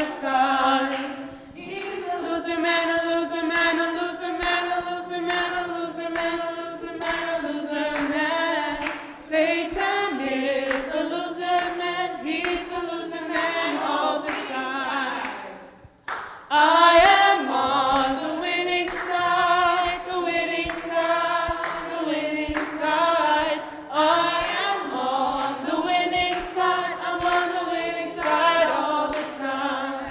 the time. He's a loser man, a loser man, a loser man, a loser man, a loser man, a loser man, a loser man. Satan is a loser man, he's a loser man all the time. I am on the winning side, the winning side, the winning side. I am on the winning side, I'm on the winning side all the time.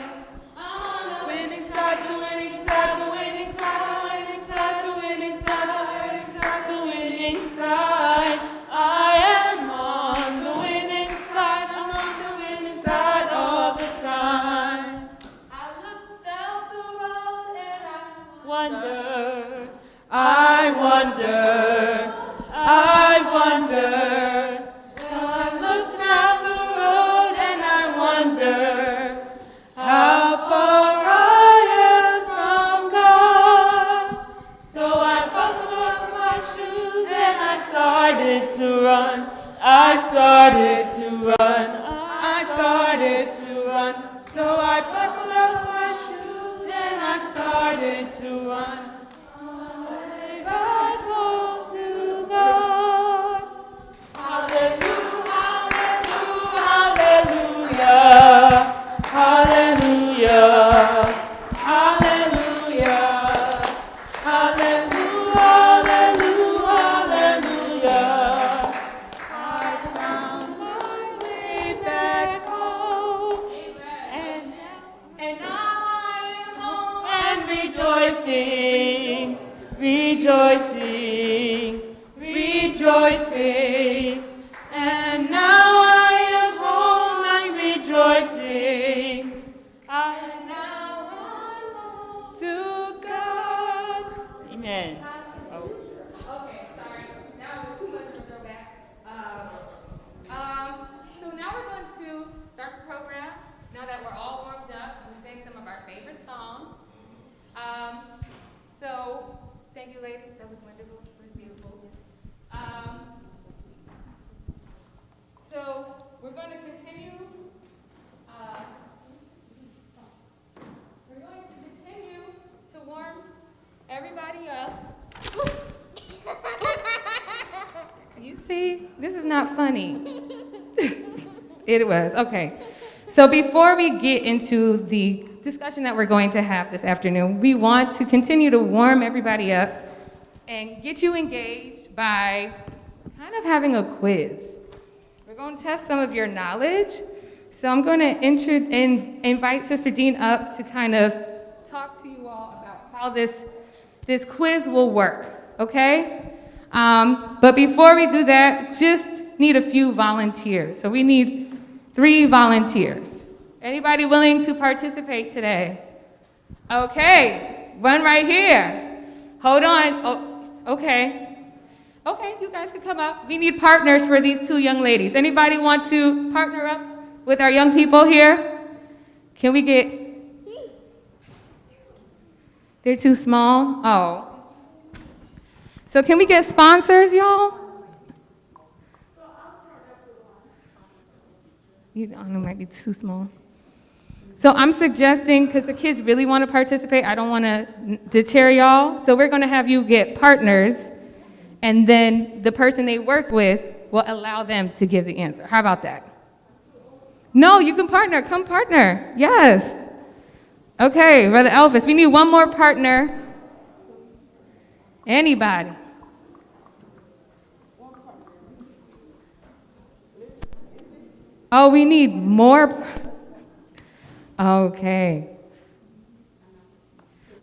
I'm on the winning side, the winning side, the winning side, the winning side, the winning side, the winning side, the winning side. I am on the winning side, I'm on the winning side all the time. I looked down the road and I wonder, I wonder. So I look down the road and I wonder how far I am from God. So I buckled up my shoes and I started to run. I started to run. I started to run. So I buckled up my shoes and I started to run. On my way back home to God. Hallelujah, hallelujah, hallelujah, hallelujah, hallelujah, hallelujah, hallelujah. I found my way back home. now I am home. And rejoicing, rejoicing, rejoicing. And now I am home, I'm rejoicing. And now I'm home. To God. Amen. Okay, sorry. That was too much of a throwback. So now we're going to start the program. Now that we're all warmed up, we sang some of our favorite songs. So thank you, ladies. That was wonderful. It was beautiful. So we're going to continue. We're going to continue to warm everybody up. You see, this is not funny. It was, okay. So before we get into the discussion that we're going to have this afternoon, we want to continue to warm everybody up and get you engaged by kind of having a quiz. We're going to test some of your knowledge. So I'm going to invite Sister Dean up to kind of talk to you all about how this quiz will work, okay? But before we do that, just need a few volunteers. So we need 3 volunteers. Anybody willing to participate today? Okay, one right here. Hold on. Oh, okay. Okay, you guys can come up. We need partners for these 2 young ladies. Anybody want to partner up with our young people here? Can we get... They're too small? Oh. So can we get sponsors, y'all? I don't know, might be too small. So I'm suggesting, because the kids really want to participate, I don't want to deter y'all. So we're going to have you get partners, and then the person they work with will allow them to give the answer. How about that? No, you can partner. Come partner. Yes. Okay, Brother Elvis, we need one more partner. Anybody? Oh, we need more. Okay.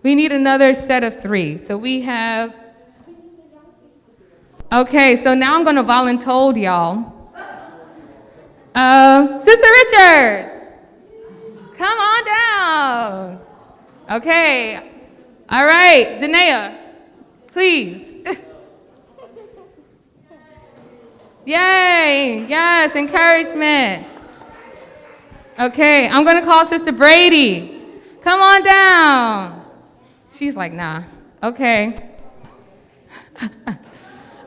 We need another set of 3. So we have. Okay, so now I'm going to voluntold y'all. Sister Richards, come on down. Okay. All right, Danae, please. Yay, yes, encouragement. Okay, I'm going to call Sister Brady. Come on down. She's like, nah. Okay.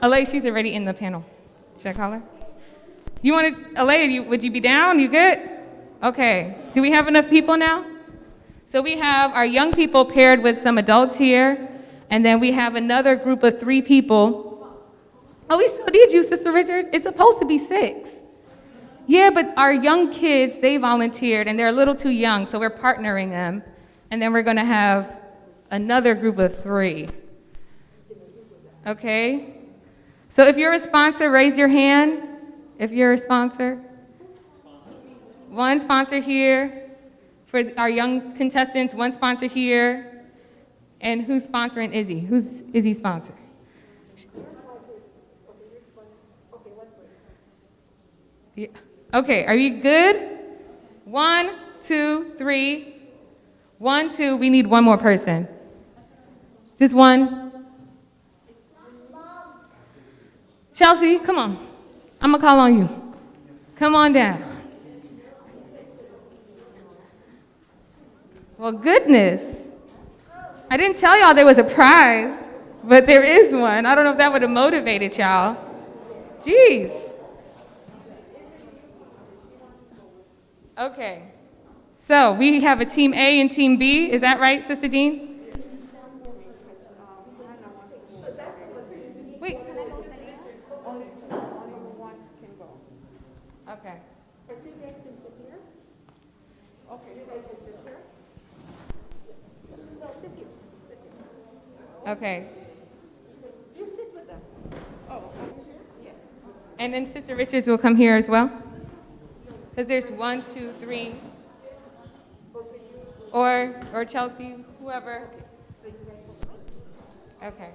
Alay, she's already in the panel. Should I call her? You want to, Alay, would you be down? You good? Okay, do we have enough people now? So we have our young people paired with some adults here, and then we have another group of 3 people. Oh, we still need you, Sister Richards. It's supposed to be 6. Yeah, but our young kids, they volunteered, and they're a little too young, so we're partnering them. And then we're going to have another group of 3. Okay? So if you're a sponsor, raise your hand. If you're a sponsor. One sponsor here. For our young contestants, 1 sponsor here. And who's sponsoring Izzy? Who's Izzy's sponsor? Yeah. Okay, are you good? 1, 2, 3. 1, 2, we need 1 more person. Just 1. Chelsea, come on. I'm gonna call on you. Come on down. Well, goodness. I didn't tell y'all there was a prize, but there is one. I don't know if that would have motivated y'all. Jeez. Okay. So we have a team A and team B. Is that right, Sister Dean? Wait. Okay. Okay. You sit with them. Oh, yeah. And then Sister Richards will come here as well? Because there's 1, 2, 3. Or Chelsea, whoever. Okay.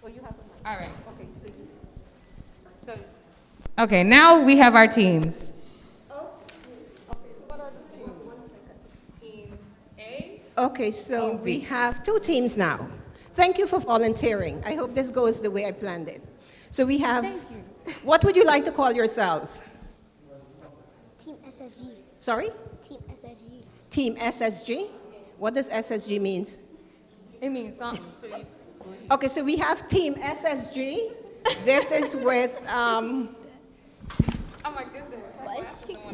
Oh, you have a All right. Okay, so you. So, okay, now we have our teams. Okay, so what are the teams? Team A. Okay, so we have 2 teams now. Thank you for volunteering. I hope this goes the way I planned it. So we have, what would you like to call yourselves? Team SSG. Sorry? Team SSG. Team SSG? What does SSG means? It means something. Okay, so we have Team SSG. This is with, Oh my goodness.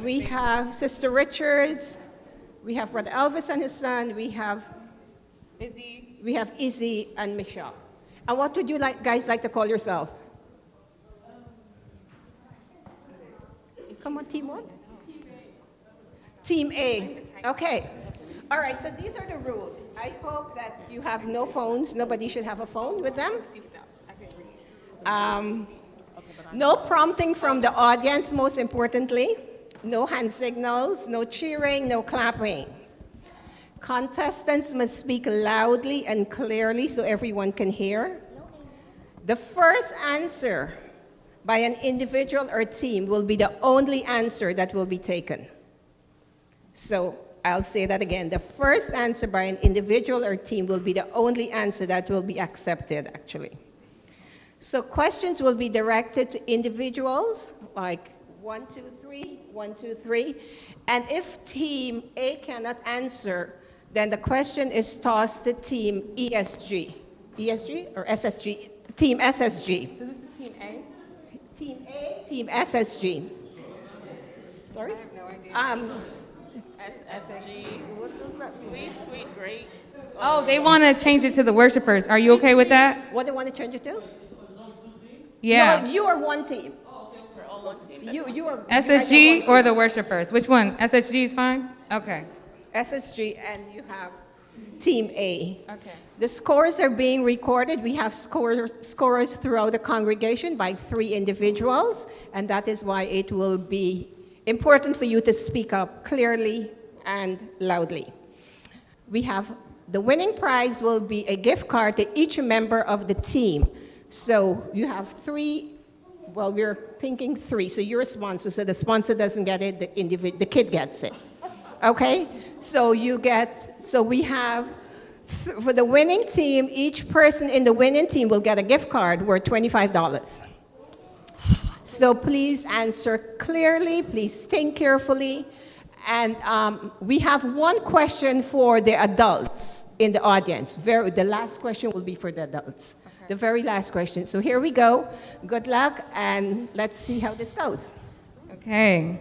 we have Sister Richards, we have Brother Elvis and his son, we have Izzy and Michelle. And what would you guys like to call yourself? Come on, team what? Team A. Okay. All right, so these are the rules. I hope that you have no phones. Nobody should have a phone with them. No prompting from the audience, most importantly. No hand signals, no cheering, no clapping. Contestants must speak loudly and clearly so everyone can hear. The first answer by an individual or team will be the only answer that will be taken. So I'll say that again. The first answer by an individual or team will be the only answer that will be accepted, actually. So questions will be directed to individuals, like 1, 2, 3, 1, 2, 3. And if team A cannot answer, then the question is tossed to team ESG. ESG or SSG? Team SSG. So this is team A? Team A, team SSG. Sorry? I have no idea. SSG. What does that mean? Sweet, great. Oh, they want to change it to the worshipers. Are you okay with that? What do you want to change it to? Yeah. No, you are one team. We're all one team. You are SSG or the worshipers? Which one? SSG is fine? Okay. SSG, and you have Team A. Okay. The scores are being recorded. We have scorers throughout the congregation by 3 individuals, and that is why it will be important for you to speak up clearly and loudly. We have the winning prize will be a gift card to each member of the team. So you have 3, well, we're thinking 3, so you're a sponsor, so the sponsor doesn't get it, the kid gets it. Okay? So we have, for the winning team, each person in the winning team will get a gift card worth $25. So please answer clearly, please think carefully, and we have 1 question for the adults in the audience. The last question will be for the adults. Okay. The very last question. So here we go. Good luck, and let's see how this goes. Okay.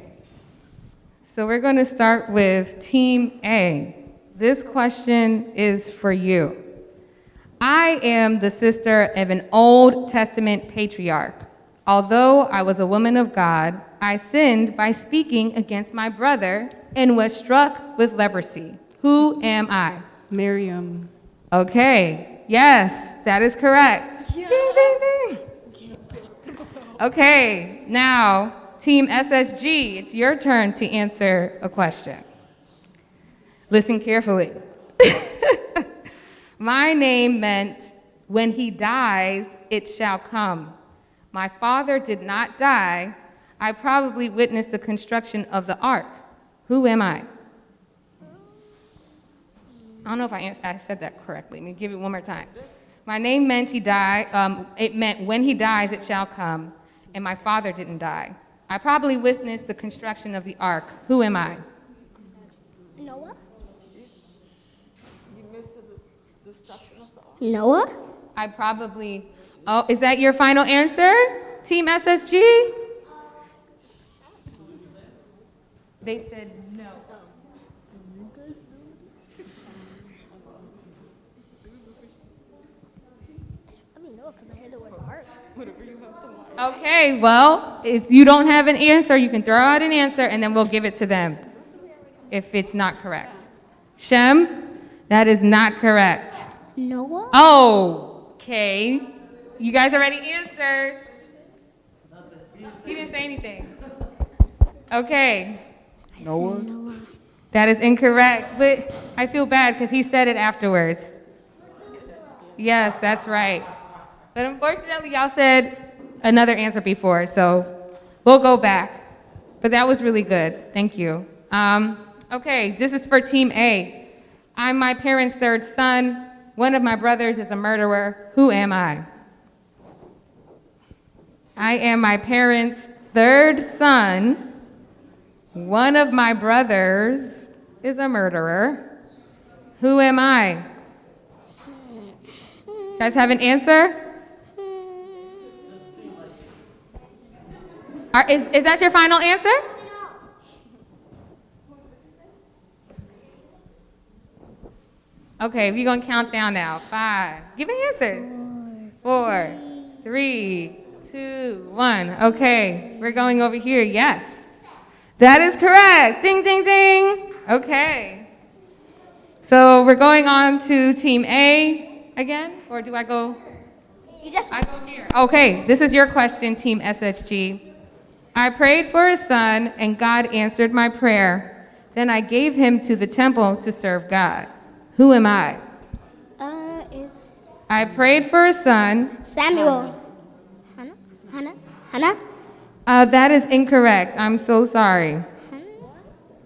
So we're going to start with Team A. This question is for you. I am the sister of an Old Testament patriarch. Although I was a woman of God, I sinned by speaking against my brother and was struck with leprosy. Who am I? Miriam. Okay, yes, that is correct. Yeah. Ding, ding, ding. Okay, now, Team SSG, it's your turn to answer a question. Listen carefully. My name meant, when he dies, it shall come. My father did not die. I probably witnessed the construction of the ark. Who am I? I don't know if I said that correctly. Let me give it one more time. My name meant he died. It meant when he dies, it shall come. And my father didn't die. I probably witnessed the construction of the ark. Who am I? Noah? You missed the destruction of the ark. Noah? I probably. Oh, is that your final answer, Team SSG? They said no. I mean, Noah, because I heard the word ark. Okay, well, if you don't have an answer, you can throw out an answer and then we'll give it to them if it's not correct. Shem, that is not correct. Noah? Oh, okay. You guys already answered. He didn't say anything. Okay, Noah. that is incorrect, but I feel bad because he said it afterwards. Yes, that's right. But unfortunately, y'all said another answer before, so we'll go back. But that was really good. Thank you. Okay, this is for Team A. I'm my parents' third son. One of my brothers is a murderer. Who am I? I am my parents' third son. One of my brothers is a murderer. Who am I? Guys have an answer? Is that your final answer? Okay, we're going to count down now. 5. Give an answer. 4, 3, 2, 1. Okay, we're going over here. Yes. That is correct. Ding, ding, ding. Okay. So we're going on to Team A again, or do I go? I go here. Okay, this is your question, Team SSG. I prayed for a son, and God answered my prayer. Then I gave him to the temple to serve God. Who am I? Is I prayed for a son. Samuel. Hannah? That is incorrect. I'm so sorry.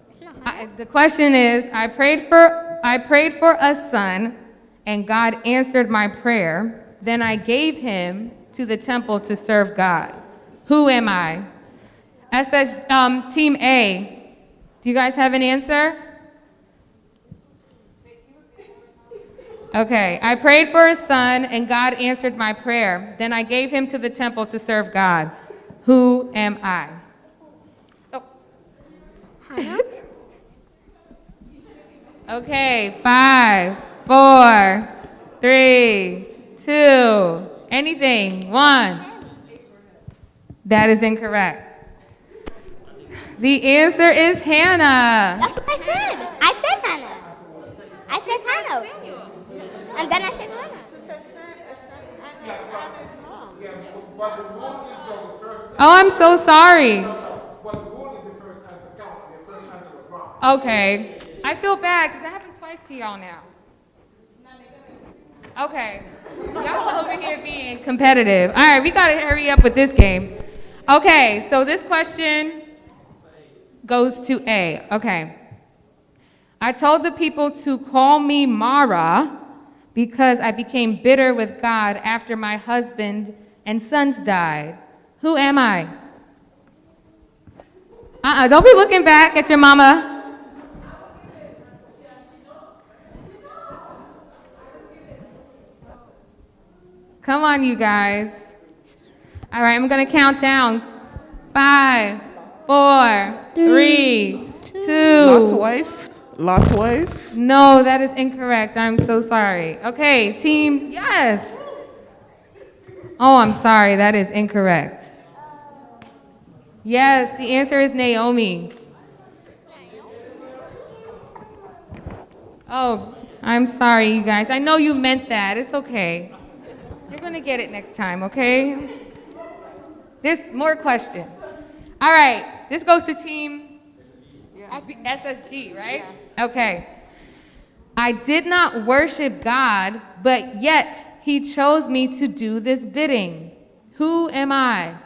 It's not Hannah. The question is, I prayed for a son, and God answered my prayer. Then I gave him to the temple to serve God. Who am I? Team A, do you guys have an answer? Okay, I prayed for a son, and God answered my prayer. Then I gave him to the temple to serve God. Who am I? Oh. Hannah? Okay, 5, 4, 3, 2, anything, 1. That is incorrect. The answer is Hannah. That's what I said. I said Hannah. I said Hannah. And then I said Hannah. Oh, I'm so sorry. But the rule is the first answer count. The first answer was wrong. Okay. I feel bad because that happened twice to y'all now. Okay. Y'all over here being competitive. All right, we got to hurry up with this game. Okay, so this question goes to A. Okay. I told the people to call me Mara because I became bitter with God after my husband and sons died. Who am I? Don't be looking back at your mama. Come on, you guys. All right, I'm going to count down. 5, 4, 3, 2. Lot's wife. Lot's wife. No, that is incorrect. I'm so sorry. Okay, team, yes. Oh, I'm sorry. That is incorrect. Yes, the answer is Naomi. Oh, I'm sorry, you guys. I know you meant that. It's okay. You're going to get it next time, okay? There's more questions. All right, this goes to team SSG, right? Okay. I did not worship God, but yet he chose me to do this bidding. Who am I?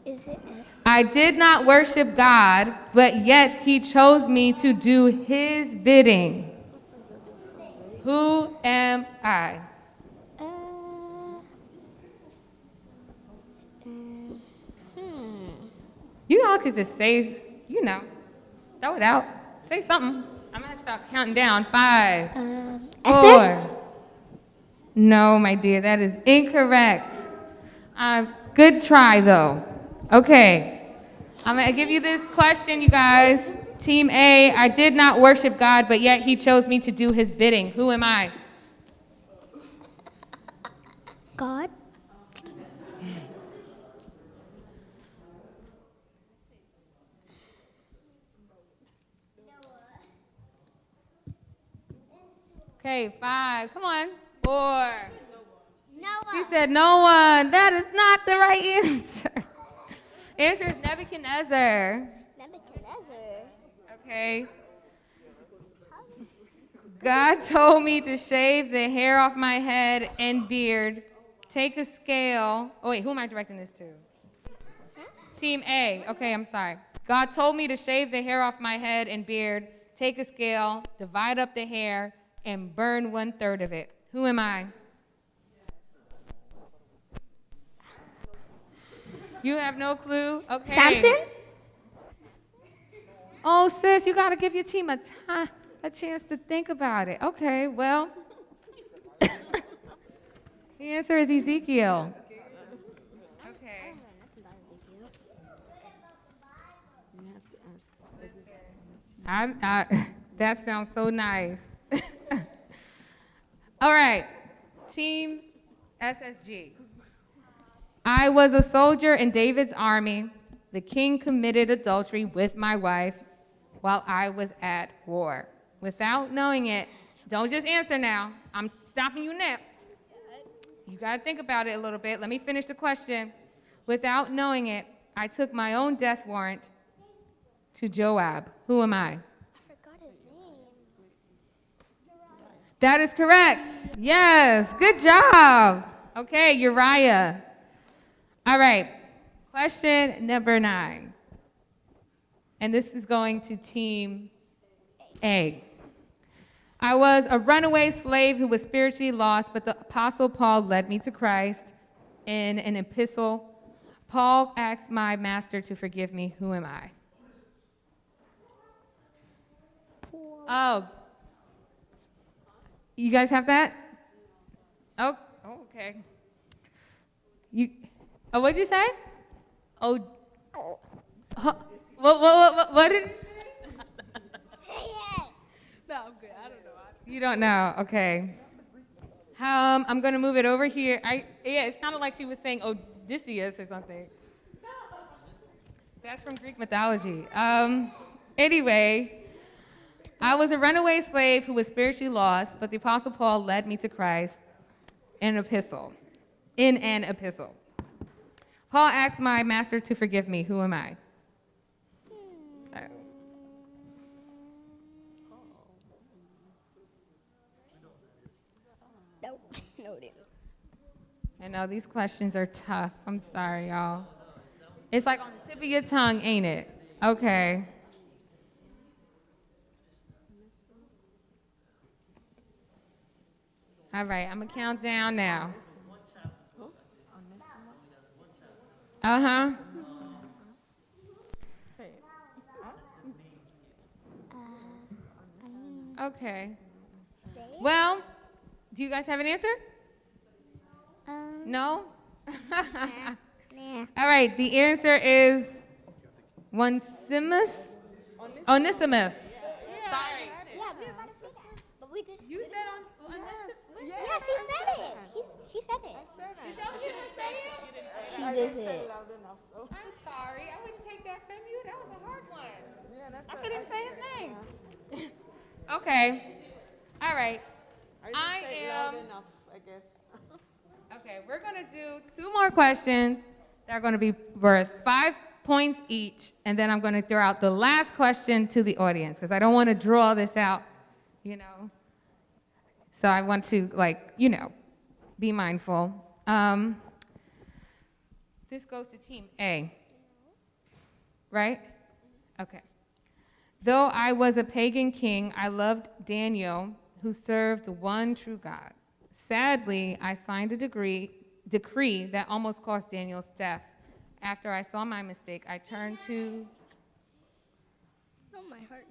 Is it S? I did not worship God, but yet he chose me to do his bidding. Who am I? Uh, You all could just say, throw it out. Say something. I'm going to start counting down. 5, Esther? 4. No, my dear, that is incorrect. Good try, though. Okay. I'm going to give you this question, you guys. Team A, I did not worship God, but yet he chose me to do his bidding. Who am I? God? Okay, 5. Come on. 4. Noah. She said no one. That is not the right answer. Answer is Nebuchadnezzar. Nebuchadnezzar. Okay. God told me to shave the hair off my head and beard, take a scale. Oh, wait, who am I directing this to? Team A. Okay, I'm sorry. God told me to shave the hair off my head and beard, take a scale, divide up the hair, and burn 1/3 of it. Who am I? You have no clue? Okay. Samson? Oh, sis, you got to give your team a chance to think about it. Okay, well, the answer is Ezekiel. Okay. That sounds so nice. All right, Team SSG. I was a soldier in David's army. The king committed adultery with my wife while I was at war. Without knowing it, don't just answer now. I'm stopping you now. You got to think about it a little bit. Let me finish the question. Without knowing it, I took my own death warrant to Joab. Who am I? I forgot his name. That is correct. Yes, good job. Okay, Uriah. All right, question number 9. And this is going to Team A. I was a runaway slave who was spiritually lost, but the Apostle Paul led me to Christ. In an epistle, Paul asked my master to forgive me. Who am I? Oh, you guys have that? Oh, okay. What'd you say? Oh, what did you say? No, I'm good. I don't know. You don't know, okay. I'm gonna move it over here. It sounded like she was saying Odysseus or something. That's from Greek mythology. Anyway, I was a runaway slave who was spiritually lost, but the Apostle Paul led me to Christ in an epistle. Paul asked my master to forgive me. Who am I? No, I know these questions are tough. I'm sorry, y'all. It's like on the tip of your tongue, ain't it? Okay. All right, I'm going to count down now. Uh-huh. Okay. Well, do you guys have an answer? No? Nah. All right, the answer is Onesimus. Onesimus. Sorry. Yeah, we were about to say that. But we just. You said Onesimus? Yeah, she said it. She said it. Did y'all hear her say it? She did it. I'm sorry. I wouldn't take that from you. That was a hard one. I couldn't say his name. Okay. All right. I am. enough, I guess. Okay, we're going to do 2 more questions that are going to be worth 5 points each, and then I'm going to throw out the last question to the audience because I don't want to draw this out, you know. So I want to, be mindful. This goes to Team A, right? Okay. Though I was a pagan king, I loved Daniel, who served the one true God. Sadly, I signed a decree that almost cost Daniel's death. After I saw my mistake, I turned to... Oh, my heart.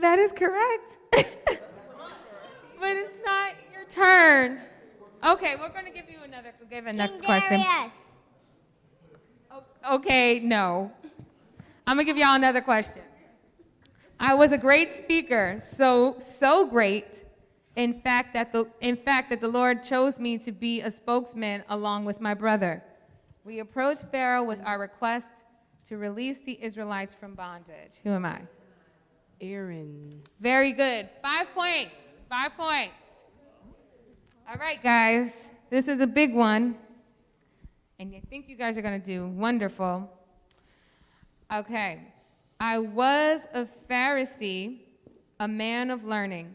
That is correct. But it's not your turn. Okay, we're going to give you a next question. Darius. Okay, no. I'm going to give y'all another question. I was a great speaker, so great, in fact that the Lord chose me to be a spokesman along with my brother. We approached Pharaoh with our request to release the Israelites from bondage. Who am I? Aaron. Very good. 5 points. 5 points. All right, guys. This is a big one. And I think you guys are going to do wonderful. Okay. I was a Pharisee, a man of learning.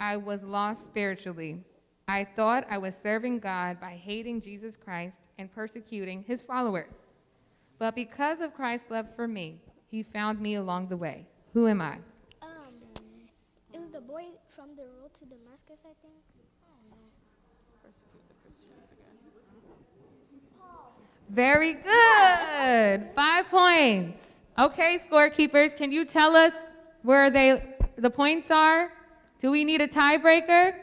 I was lost spiritually. I thought I was serving God by hating Jesus Christ and persecuting his followers. But because of Christ's love for me, he found me along the way. Who am I? It was the boy from the road to Damascus, I think. I don't know. Very good. 5 points. Okay, scorekeepers, can you tell us where the points are? Do we need a tiebreaker?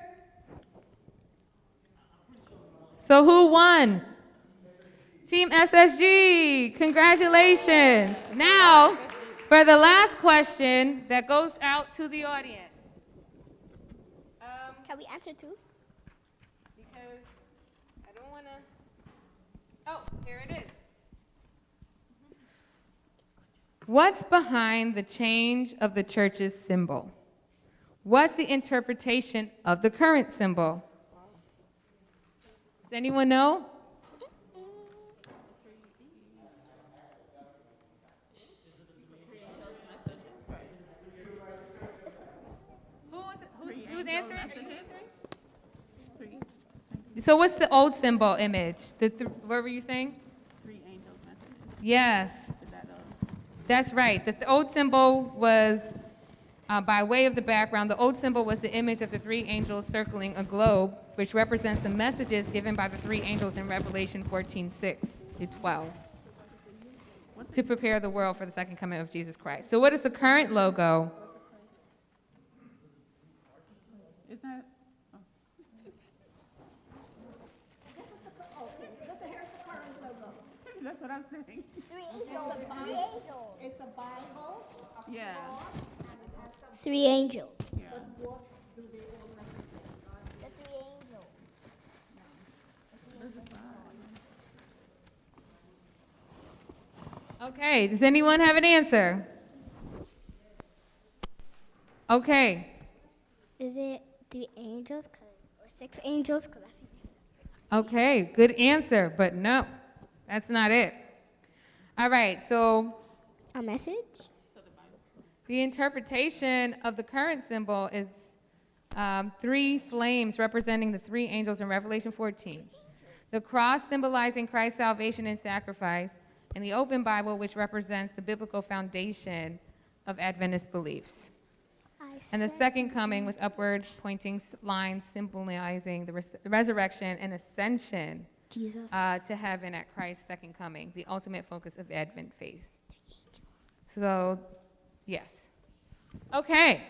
So who won? Team SSG, congratulations. Now, for the last question that goes out to the audience. Can we answer too? Because I don't want to... Oh, here it is. What's behind the change of the church's symbol? What's the interpretation of the current symbol? Does anyone know? Who's answering? So what's the old symbol image? What were you saying? 3 angels messages. Yes. Is that That's right. The old symbol was, by way of the background, the old symbol was the image of the 3 angels circling a globe, which represents the messages given by the 3 angels in Revelation 14:6-12, to prepare the world for the second coming of Jesus Christ. So what is the current logo? Is that? Oh. That's what I'm saying. 3 angels. 3 angels. It's a Bible. Yeah. 3 angels. Yeah. The 3 angels. Okay, does anyone have an answer? Okay. Is it 3 angels or 6 angels? Cause I see. Okay, good answer, but no, that's not it. All right, so A message? the interpretation of the current symbol is 3 flames representing the 3 angels in Revelation 14. The cross symbolizing Christ's salvation and sacrifice, and the open Bible, which represents the biblical foundation of Adventist beliefs. And the second coming with upward pointing lines symbolizing the resurrection and ascension Jesus. to heaven at Christ's second coming, the ultimate focus of Advent faith. So, yes. Okay.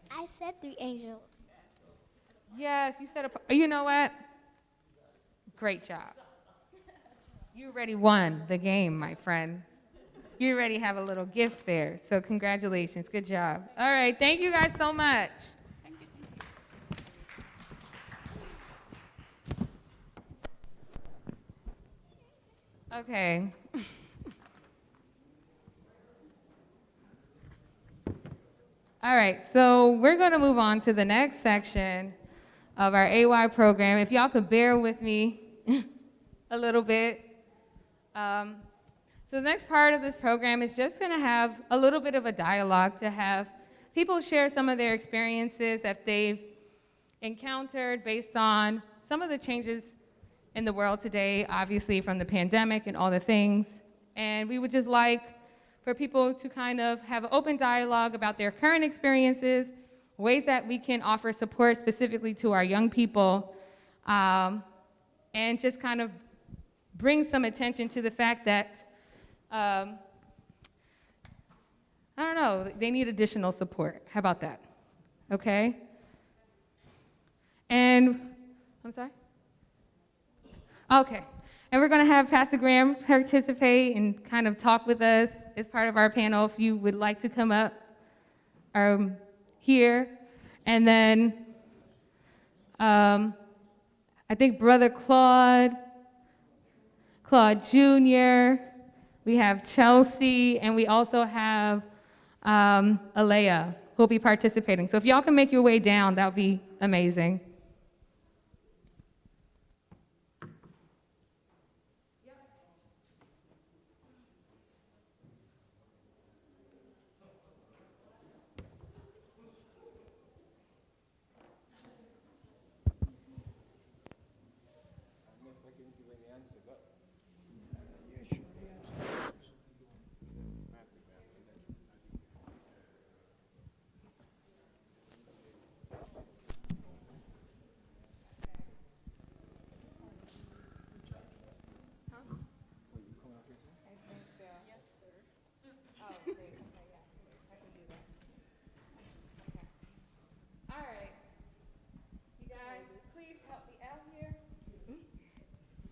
I said 3 angels. Yes, you said you know what? Great job. You already won the game, my friend. you already have a little gift there. So congratulations. Good job. All right. Thank you guys so much. Okay. All right, so we're going to move on to the next section of our AY program. If y'all could bear with me a little bit. So the next part of this program is just going to have a little bit of a dialogue to have people share some of their experiences that they've encountered based on some of the changes in the world today, obviously from the pandemic and all the things. And we would just like for people to kind of have an open dialogue about their current experiences, ways that we can offer support specifically to our young people, and just kind of bring some attention to the fact that, I don't know, they need additional support. How about that? Okay? And, I'm sorry? Okay. And we're going to have Pastor Graham participate and kind of talk with us as part of our panel if you would like to come up here. And then I think Brother Claude Jr., we have Chelsea, and we also have Alea who will be participating. So if y'all can make your way down, that would be amazing.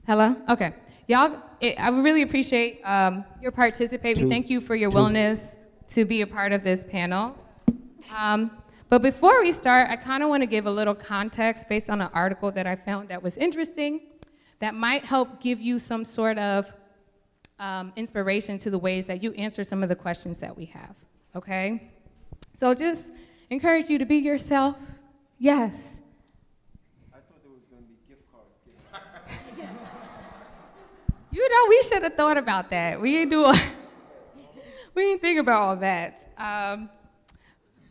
Hello? Okay. Y'all, I would really appreciate your participation. We thank you for your willingness to be a part of this panel. But before we start, I kind of want to give a little context based on an article that I found that was interesting that might help give you some sort of inspiration to the ways that you answer some of the questions that we have, okay? So just encourage you to be yourself. Yes. I thought there was going to be gift cards. You know, we should have thought about that. We didn't think about all that.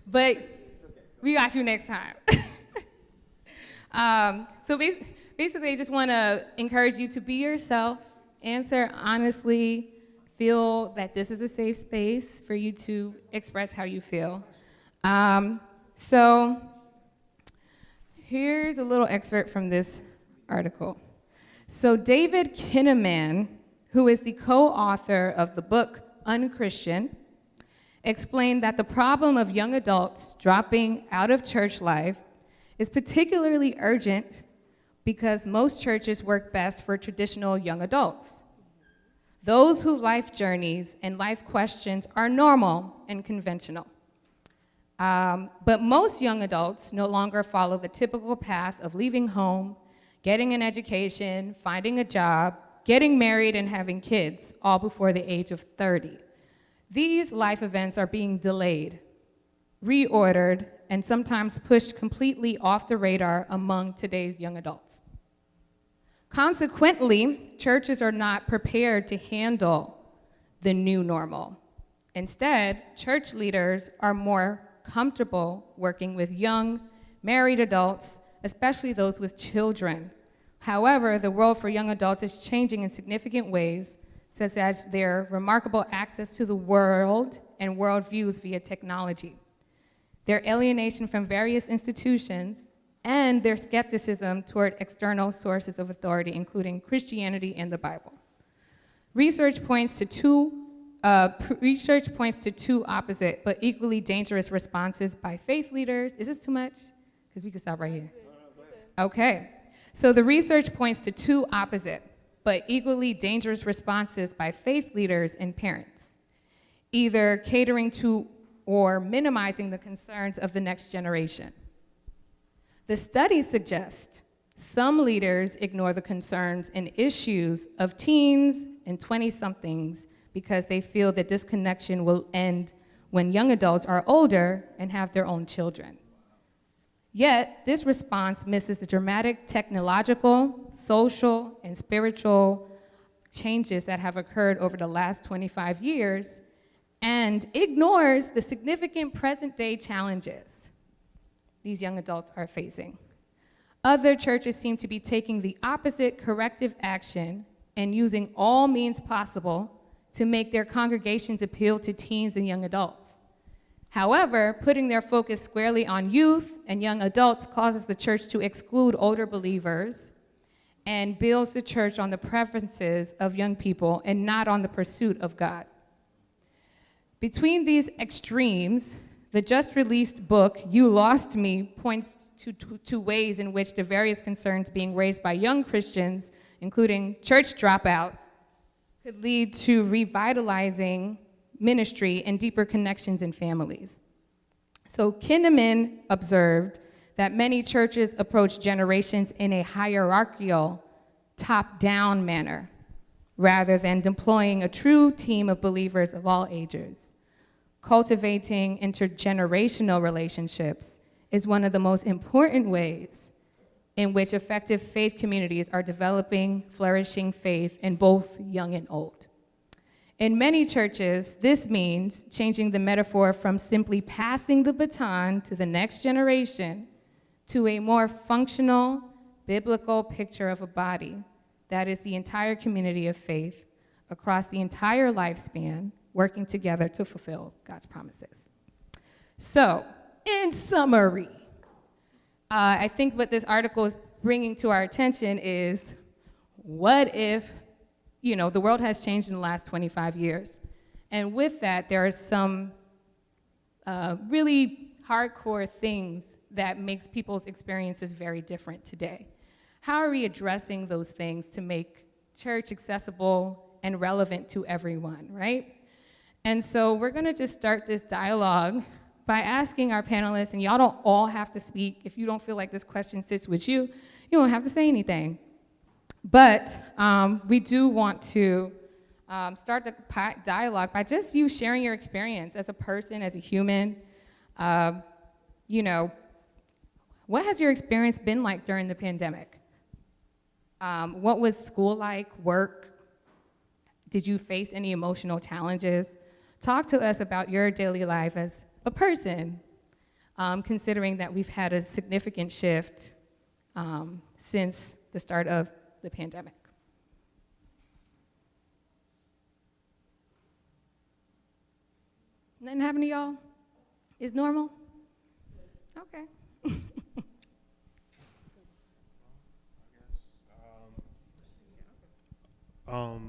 But we got you next time. So basically, I just want to encourage you to be yourself, answer honestly, feel that this is a safe space for you to express how you feel. So here's a little excerpt from this article. So David Kinnaman, who is the co-author of the book Unchristian, explained that the problem of young adults dropping out of church life is particularly urgent because most churches work best for traditional young adults. Those whose life journeys and life questions are normal and conventional. But most young adults no longer follow the typical path of leaving home, getting an education, finding a job, getting married, and having kids, all before the age of 30. These life events are being delayed, reordered, and sometimes pushed completely off the radar among today's young adults. Consequently, churches are not prepared to handle the new normal. Instead, church leaders are more comfortable working with young, married adults, especially those with children. However, the world for young adults is changing in significant ways, such as their remarkable access to the world and worldviews via technology, their alienation from various institutions, and their skepticism toward external sources of authority, including Christianity and the Bible. Research points to two opposite but equally dangerous responses by faith leaders. Is this too much? Because we can stop right here. Okay. So the research points to two opposite but equally dangerous responses by faith leaders and parents. either catering to or minimizing the concerns of the next generation. The studies suggest some leaders ignore the concerns and issues of teens and 20-somethings because they feel that this connection will end when young adults are older and have their own children. Yet, this response misses the dramatic technological, social, and spiritual changes that have occurred over the last 25 years and ignores the significant present-day challenges these young adults are facing. Other churches seem to be taking the opposite corrective action and using all means possible to make their congregations appeal to teens and young adults. However, putting their focus squarely on youth and young adults causes the church to exclude older believers and builds the church on the preferences of young people and not on the pursuit of God. Between these extremes, the just-released book, You Lost Me, points to ways in which the various concerns being raised by young Christians, including church dropout, could lead to revitalizing ministry and deeper connections in families. So Kinnaman observed that many churches approach generations in a hierarchical, top-down manner, rather than deploying a true team of believers of all ages. Cultivating intergenerational relationships is one of the most important ways in which effective faith communities are developing flourishing faith in both young and old. In many churches, this means changing the metaphor from simply passing the baton to the next generation to a more functional, biblical picture of a body that is the entire community of faith across the entire lifespan, working together to fulfill God's promises. So, in summary, I think what this article is bringing to our attention is, what if, the world has changed in the last 25 years. And with that, there are some really hardcore things that makes people's experiences very different today. How are we addressing those things to make church accessible and relevant to everyone, right? And so we're gonna just start this dialogue by asking our panelists, and y'all don't all have to speak. If you don't feel like this question sits with you, you don't have to say anything. But we do want to start the dialogue by just you sharing your experience as a person, as a human. What has your experience been like during the pandemic? What was school like, work? Did you face any emotional challenges? Talk to us about your daily life as a person, considering that we've had a significant shift since the start of the pandemic. Nothing happened to y'all? Is normal? Okay.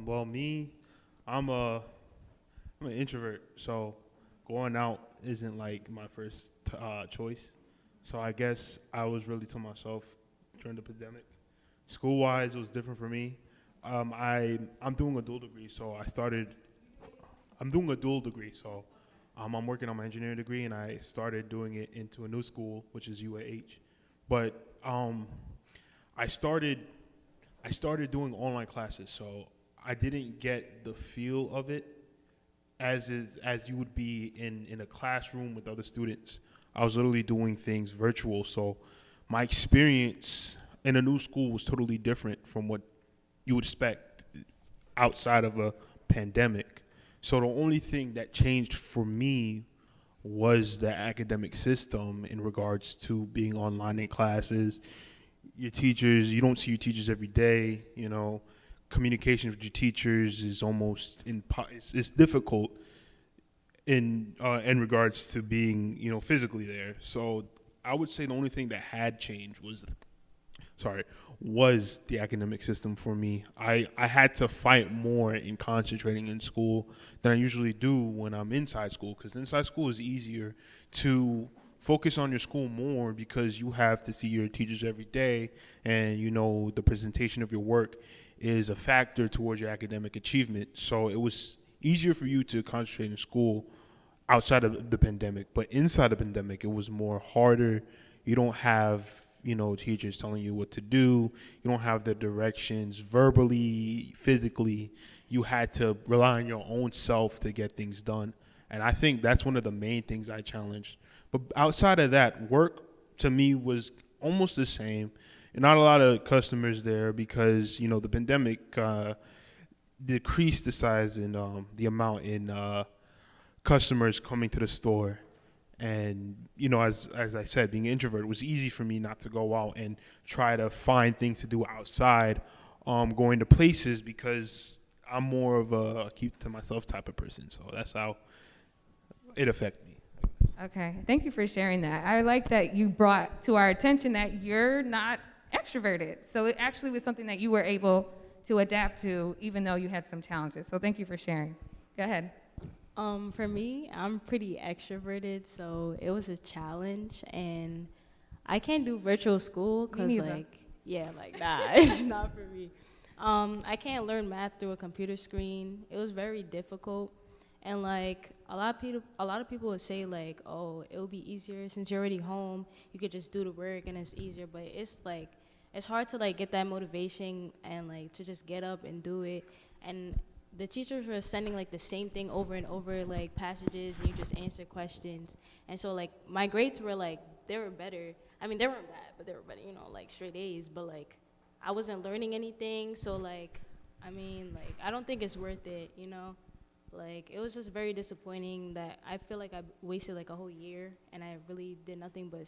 Well, me, I'm an introvert, so going out isn't like my first choice. So I guess I was really to myself during the pandemic. School-wise, it was different for me. I'm doing a dual degree, so I'm doing a dual degree, so I'm working on my engineering degree, and I started doing it into a new school, which is UAH. But I started doing online classes, so I didn't get the feel of it as you would be in a classroom with other students. I was literally doing things virtual, so my experience in a new school was totally different from what you would expect outside of a pandemic. So the only thing that changed for me was the academic system in regards to being online in classes. Your teachers, you don't see your teachers every day, communication with your teachers is almost it's difficult in regards to being, physically there. So I would say the only thing that had changed was the academic system for me. I had to fight more in concentrating in school than I usually do when I'm inside school, because inside school is easier to focus on your school more because you have to see your teachers every day, and the presentation of your work is a factor towards your academic achievement. So it was easier for you to concentrate in school outside of the pandemic, but inside the pandemic, it was more harder. You don't have, teachers telling you what to do. You don't have the directions verbally, physically. You had to rely on your own self to get things done. And I think that's one of the main things I challenged. But outside of that, work to me was almost the same. And not a lot of customers there because, the pandemic decreased the size and the amount in customers coming to the store. And, as I said, being an introvert, it was easy for me not to go out and try to find things to do outside, going to places because I'm more of a keep to myself type of person. So that's how it affected me. Okay, thank you for sharing that. I like that you brought to our attention that you're not extroverted. So it actually was something that you were able to adapt to even though you had some challenges. So thank you for sharing. Go ahead. For me, I'm pretty extroverted, so it was a challenge, and I can't do virtual school because, it's not for me. I can't learn math through a computer screen. It was very difficult, and a lot of people would say oh, it'll be easier since you're already home. You could just do the work and it's easier, but it's hard to get that motivation and to just get up and do it. And the teachers were sending the same thing over and over, passages, and you just answer questions. And so my grades were they were better. I mean, they weren't bad, but they were better, straight A's. But I wasn't learning anything, so I don't think it's worth it, it was just very disappointing that I feel I wasted a whole year and I really did nothing but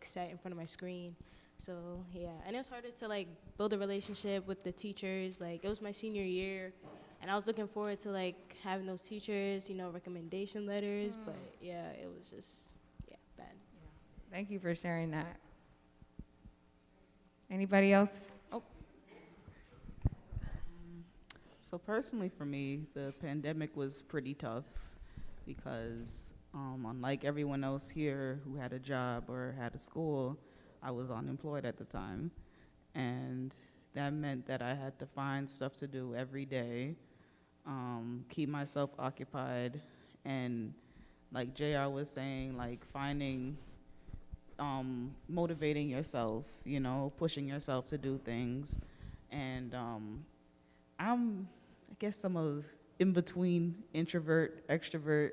sat in front of my screen. So yeah, and it was harder to build a relationship with the teachers. It was my senior year, and I was looking forward to having those teachers, recommendation letters. But yeah, it was just bad. Thank you for sharing that. Anybody else? Oh. So personally for me, the pandemic was pretty tough because unlike everyone else here who had a job or had a school, I was unemployed at the time. And that meant that I had to find stuff to do every day, keep myself occupied, and like JR was saying, finding, motivating yourself, pushing yourself to do things. And I guess I'm a in-between introvert, extrovert.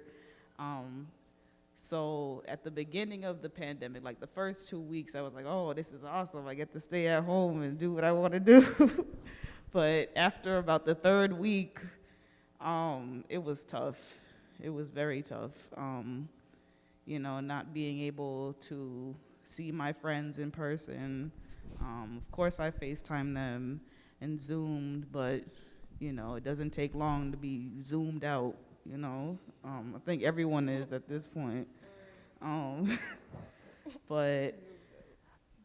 So at the beginning of the pandemic, the first 2 weeks, I was oh, this is awesome. I get to stay at home and do what I want to do. But after about the third week, it was tough. It was very tough. Not being able to see my friends in person. Of course, I FaceTime them and Zoomed, but it doesn't take long to be zoomed out, I think everyone is at this point. But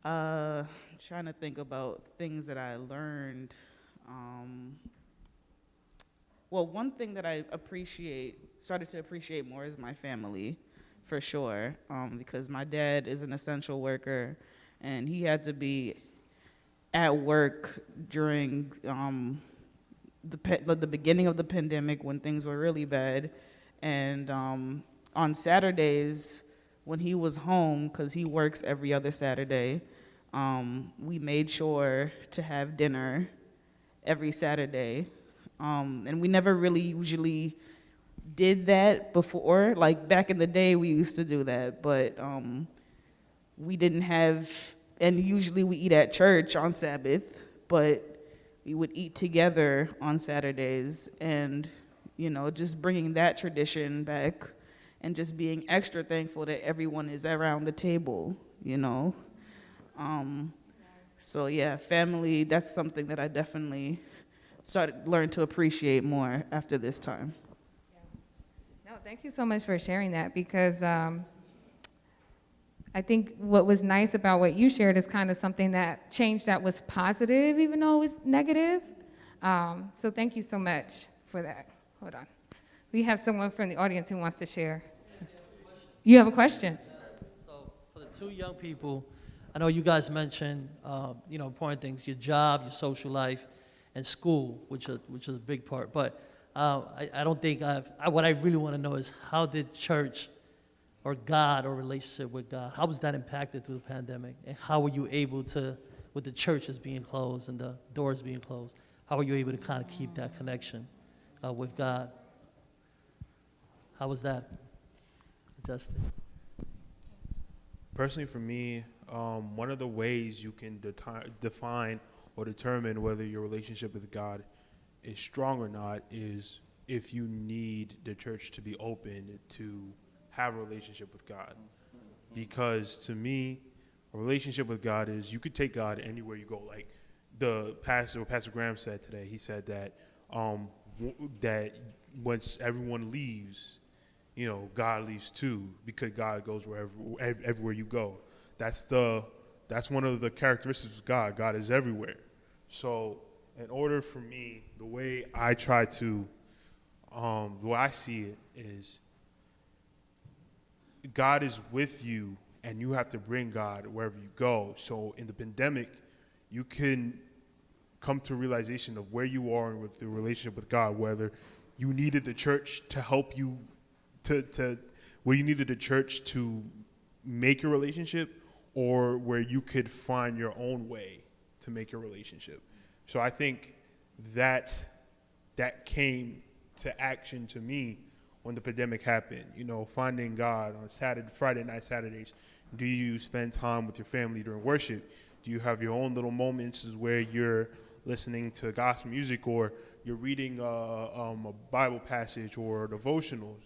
trying to think about things that I learned. Well, one thing that I started to appreciate more is my family, for sure, because my dad is an essential worker, and he had to be at work during the beginning of the pandemic when things were really bad. And on Saturdays, when he was home, because he works every other Saturday, we made sure to have dinner every Saturday. And we never really usually did that before. Back in the day, we used to do that, but we didn't have, and usually we eat at church on Sabbath, but we would eat together on Saturdays, and just bringing that tradition back and just being extra thankful that everyone is around the table, So yeah, family, that's something that I definitely learned to appreciate more after this time. No, thank you so much for sharing that, because I think what was nice about what you shared is kind of something that changed that was positive, even though it was negative. So thank you so much for that. Hold on. We have someone from the audience who wants to share. You have a question? So for the two young people, I know you guys mentioned, important things, your job, your social life, and school, which is a big part. But I don't think what I really want to know is how did church or God or relationship with God, how was that impacted through the pandemic? And how were you able to, with the churches being closed and the doors being closed, how were you able to kind of keep that connection with God? How was that adjusted? Personally, for me, one of the ways you can define or determine whether your relationship with God is strong or not is if you need the church to be open to have a relationship with God. Because to me, a relationship with God is you could take God anywhere you go. Like Pastor Graham said today, he said that that once everyone leaves, God leaves too, because God goes everywhere you go. That's one of the characteristics of God. God is everywhere. So in order for me, the way I try to, the way I see it is, God is with you, and you have to bring God wherever you go. So in the pandemic, you can come to a realization of where you are with the relationship with God, whether you needed the church to help you where you needed the church to make a relationship, or where you could find your own way to make a relationship. So I think that came to action to me when the pandemic happened. Finding God on Friday night, Saturdays. Do you spend time with your family during worship? Do you have your own little moments where you're listening to gospel music, or you're reading a Bible passage or devotionals?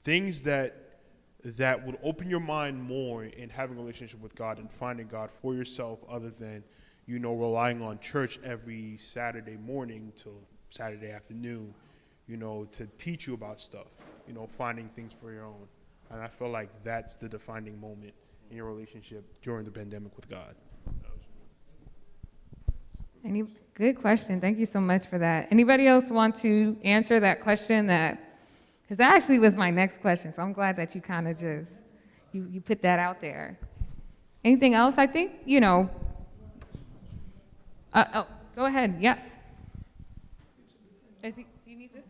Things that would open your mind more in having a relationship with God and finding God for yourself, other than relying on church every Saturday morning till Saturday afternoon, to teach you about stuff, finding things for your own. And I feel like that's the defining moment in your relationship during the pandemic with God. Good question. Thank you so much for that. Anybody else want to answer that question? Because that actually was my next question, so I'm glad that you kind of just, you put that out there. Anything else? I think, go ahead, yes. Do you need this?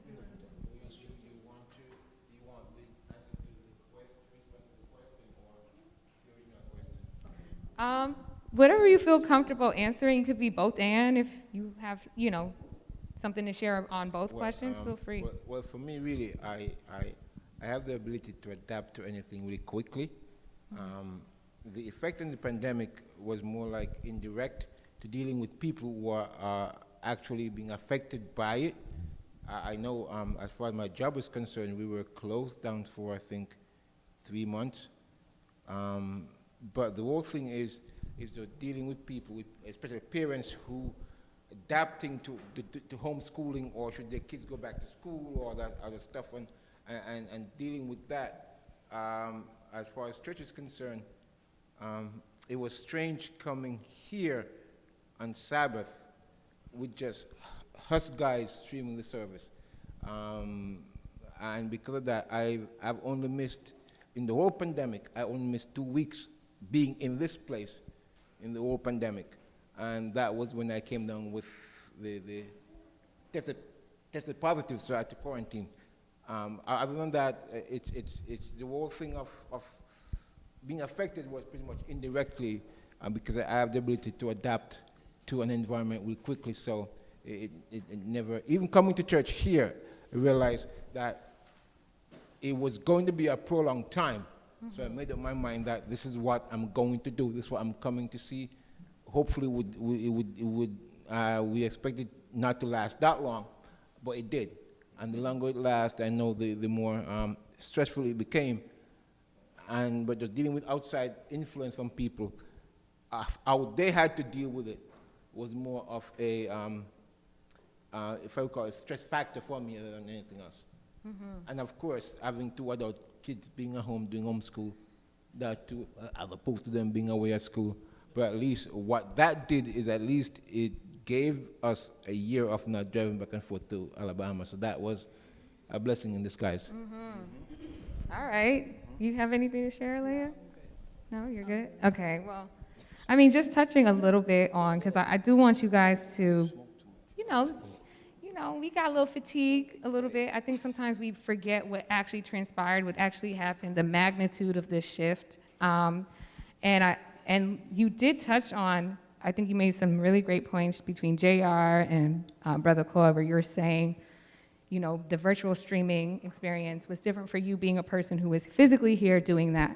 Whatever you feel comfortable answering. You could be both and. If you have, something to share on both questions, feel free. Well, for me, really, I have the ability to adapt to anything really quickly. The effect in the pandemic was more like indirect to dealing with people who are actually being affected by it. I know as far as my job is concerned, we were closed down for, I think, 3 months. But the whole thing is dealing with people, especially parents who adapting to homeschooling, or should their kids go back to school, or that other stuff, and dealing with that. As far as church is concerned, it was strange coming here on Sabbath with just us guys streaming the service. And because of that, I've only missed, in the whole pandemic, I only missed 2 weeks being in this place in the whole pandemic. And that was when I came down with the tested positive, so I had to quarantine. Other than that, it's the whole thing of being affected was pretty much indirectly, because I have the ability to adapt to an environment really quickly. So it never, even coming to church here, I realized that it was going to be a prolonged time. Mm-hmm. So I made up my mind that this is what I'm going to do. This is what I'm coming to see. Hopefully, we expected not to last that long, but it did. And the longer it lasts, I know the more stressful it became. But just dealing with outside influence from people, how they had to deal with it was more of a, if I would call it, stress factor for me than anything else. Mm-hmm. And of course, having 2 adult kids being at home doing homeschool, that too, as opposed to them being away at school. But at least what that did is at least it gave us a year of not driving back and forth to Alabama. So that was a blessing in disguise. Mm-hmm. All right. You have anything to share, Leah? No, you're good? Okay, well, just touching a little bit on, because I do want you guys to, we got a little fatigued a little bit. I think sometimes we forget what actually transpired, what actually happened, the magnitude of this shift. And you did touch on, I think you made some really great points between JR and Brother Claude, where you were saying, the virtual streaming experience was different for you being a person who was physically here doing that.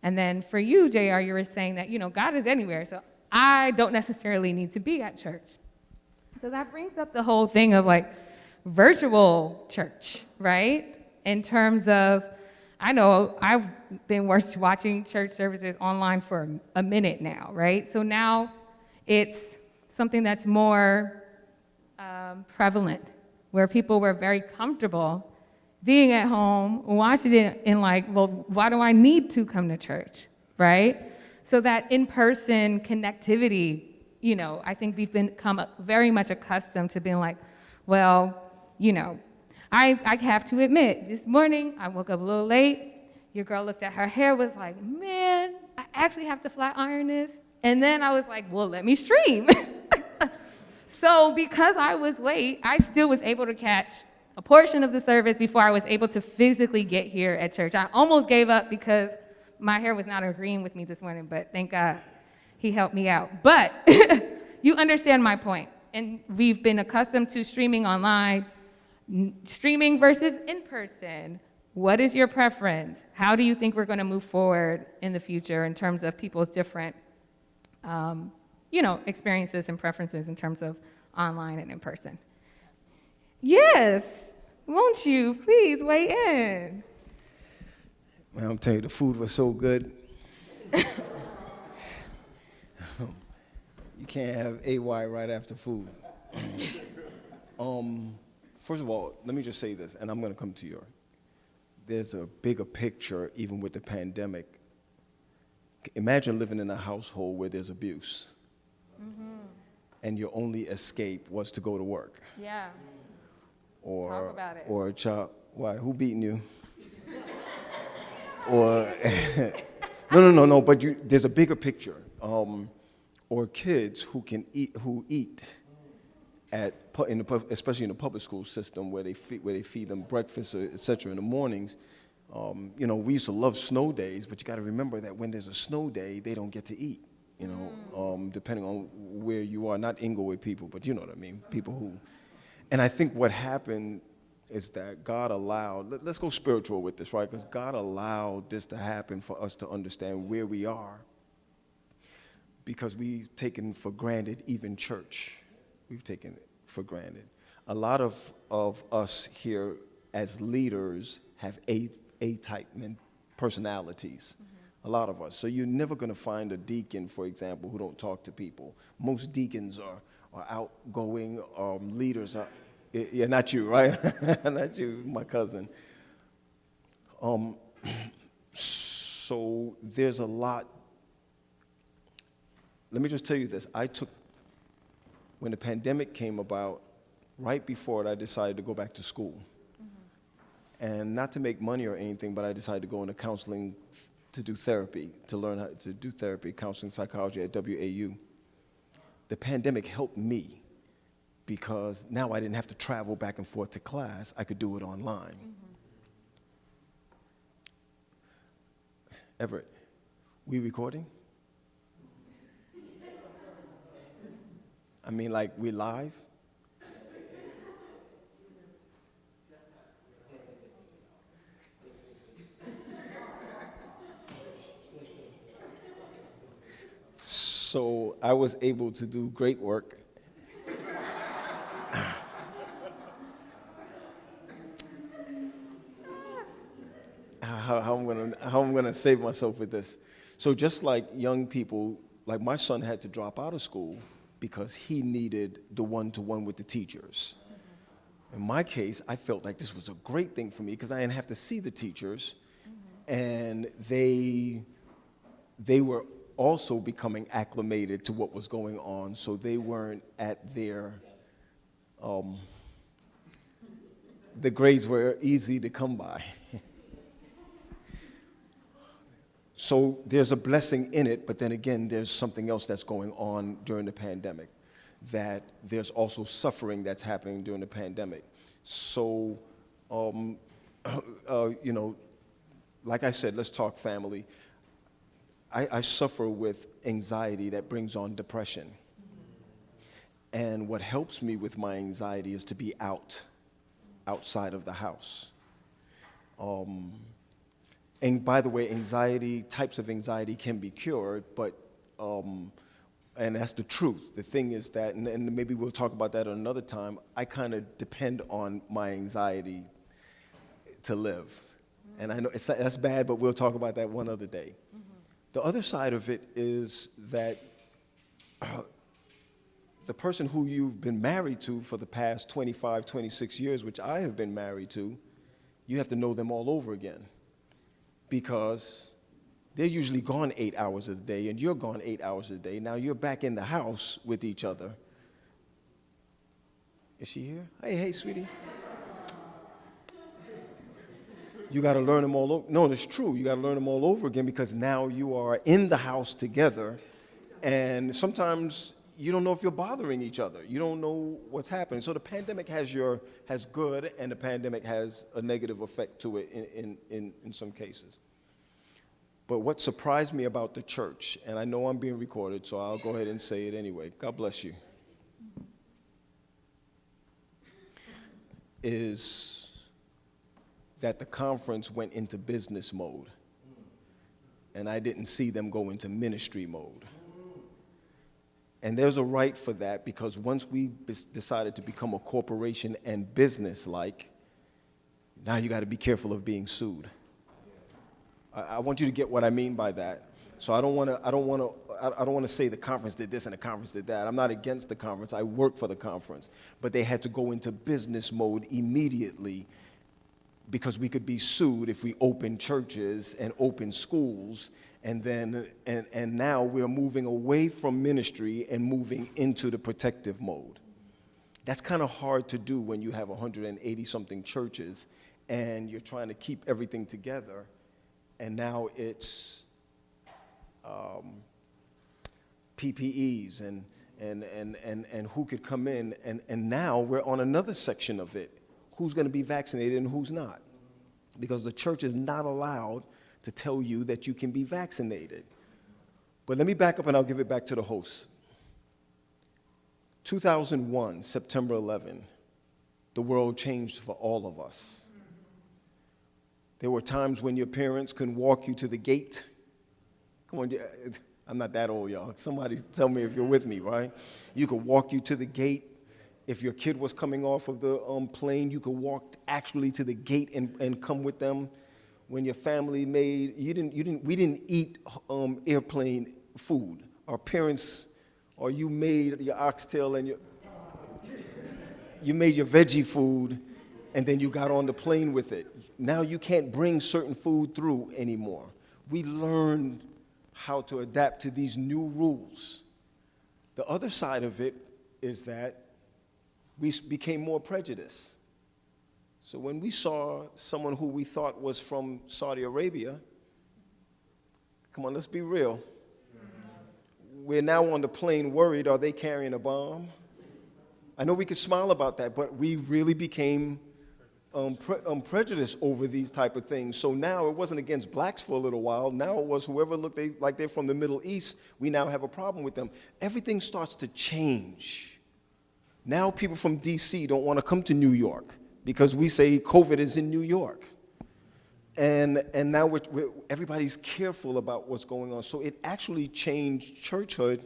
And then for you, JR, you were saying that, God is anywhere, so I don't necessarily need to be at church. So that brings up the whole thing of like virtual church, right? In terms of, I know I've been watching church services online for a minute now, right? So now it's something that's more prevalent, where people were very comfortable being at home, watching it and like, well, why do I need to come to church, right? So that in-person connectivity, I think we've become very much accustomed to being like, well, I have to admit, this morning I woke up a little late. Your girl looked at her hair, was like, man, I actually have to flat iron this. And then I was like, well, let me stream. So because I was late, I still was able to catch a portion of the service before I was able to physically get here at church. I almost gave up because my hair was not agreeing with me this morning, but thank God he helped me out. But you understand my point. And we've been accustomed to streaming online, streaming versus in person. What is your preference? How do you think we're going to move forward in the future in terms of people's different, experiences and preferences in terms of online and in person? Yes, won't you please weigh in? Man, I'm telling you, the food was so good. You can't have AY right after food. First of all, let me just say this, and I'm going to come to there's a bigger picture even with the pandemic. Imagine living in a household where there's abuse, and your only escape was to go to work. Yeah. Or, talk about it. Or a child, why, who beating you? Or, no, but there's a bigger picture. Or kids who eat especially in the public school system where they feed them breakfast, et cetera, in the mornings. We used to love snow days, but you got to remember that when there's a snow day, they don't get to eat. Depending on where you are, not Inglewood people, but you know what I mean, people who. And I think what happened is that God allowed. Let's go spiritual with this, right? Because God allowed this to happen for us to understand where we are. Because we've taken for granted even church. We've taken it for granted. A lot of us here as leaders have A-type personalities. A lot of us. So you're never going to find a deacon, for example, who don't talk to people. Most deacons are outgoing. Leaders are, yeah, not you, right? Not you, my cousin. So there's a lot. Let me just tell you this. When the pandemic came about, right before it, I decided to go back to school. And not to make money or anything, but I decided to go into counseling to do therapy, to learn how to do therapy, counseling psychology at WAU. The pandemic helped me because now I didn't have to travel back and forth to class. I could do it online. Everett, we recording? I mean, like, we live? So I was able to do great work. How I'm gonna save myself with this. So just like young people, like my son had to drop out of school because he needed the one-to-one with the teachers. In my case, I felt like this was a great thing for me because I didn't have to see the teachers, and they were also becoming acclimated to what was going on, so they weren't at their, the grades were easy to come by. So there's a blessing in it, but then again, there's something else that's going on during the pandemic. that there's also suffering that's happening during the pandemic. So, you know, like I said, let's talk family. I suffer with anxiety that brings on depression. And what helps me with my anxiety is to be outside of the house. And by the way, types of anxiety can be cured, but, and that's the truth. The thing is that, and maybe we'll talk about that another time, I kind of depend on my anxiety to live. And I know that's bad, but we'll talk about that one other day. The other side of it is that the person who you've been married to for the past 25, 26 years, which I have been married to, you have to know them all over again. Because they're usually gone 8 hours a day, and you're gone 8 hours a day. Now you're back in the house with each other. Is she here? Hey, sweetie. You got to learn them all over. No, it's true. You got to learn them all over again because now you are in the house together, and sometimes you don't know if you're bothering each other. You don't know what's happening. So the pandemic has good, and the pandemic has a negative effect to it in some cases. But what surprised me about the church, and I know I'm being recorded, so I'll go ahead and say it anyway. God bless you. Is that the conference went into business mode, and I didn't see them go into ministry mode. And there's a right for that, because once we decided to become a corporation and business-like, now you got to be careful of being sued. I want you to get what I mean by that. So I don't want to say the conference did this and the conference did that. I'm not against the conference. I work for the conference, but they had to go into business mode immediately, because we could be sued if we open churches and open schools, and now we're moving away from ministry and moving into the protective mode. That's kind of hard to do when you have 180-something churches and you're trying to keep everything together, and now it's PPEs and who could come in, and now we're on another section of it. Who's going to be vaccinated and who's not? Because the church is not allowed to tell you that you can be vaccinated. But let me back up and I'll give it back to the host. 2001, September 11, the world changed for all of us. There were times when your parents couldn't walk you to the gate. Come on, I'm not that old, y'all. Somebody tell me if you're with me, right? You could walk you to the gate. If your kid was coming off of the plane, you could walk actually to the gate and come with them. When your family we didn't eat airplane food. Our parents, or you made your oxtail and you made your veggie food, and then you got on the plane with it. Now you can't bring certain food through anymore. We learned how to adapt to these new rules. The other side of it is that we became more prejudiced. So when we saw someone who we thought was from Saudi Arabia, come on, let's be real. We're now on the plane worried, are they carrying a bomb? I know we could smile about that, but we really became prejudiced over these type of things. So now it wasn't against blacks for a little while. Now it was whoever looked like they're from the Middle East, we now have a problem with them. Everything starts to change. Now people from DC don't want to come to New York because we say COVID is in New York. And now everybody's careful about what's going on. So it actually changed churchhood,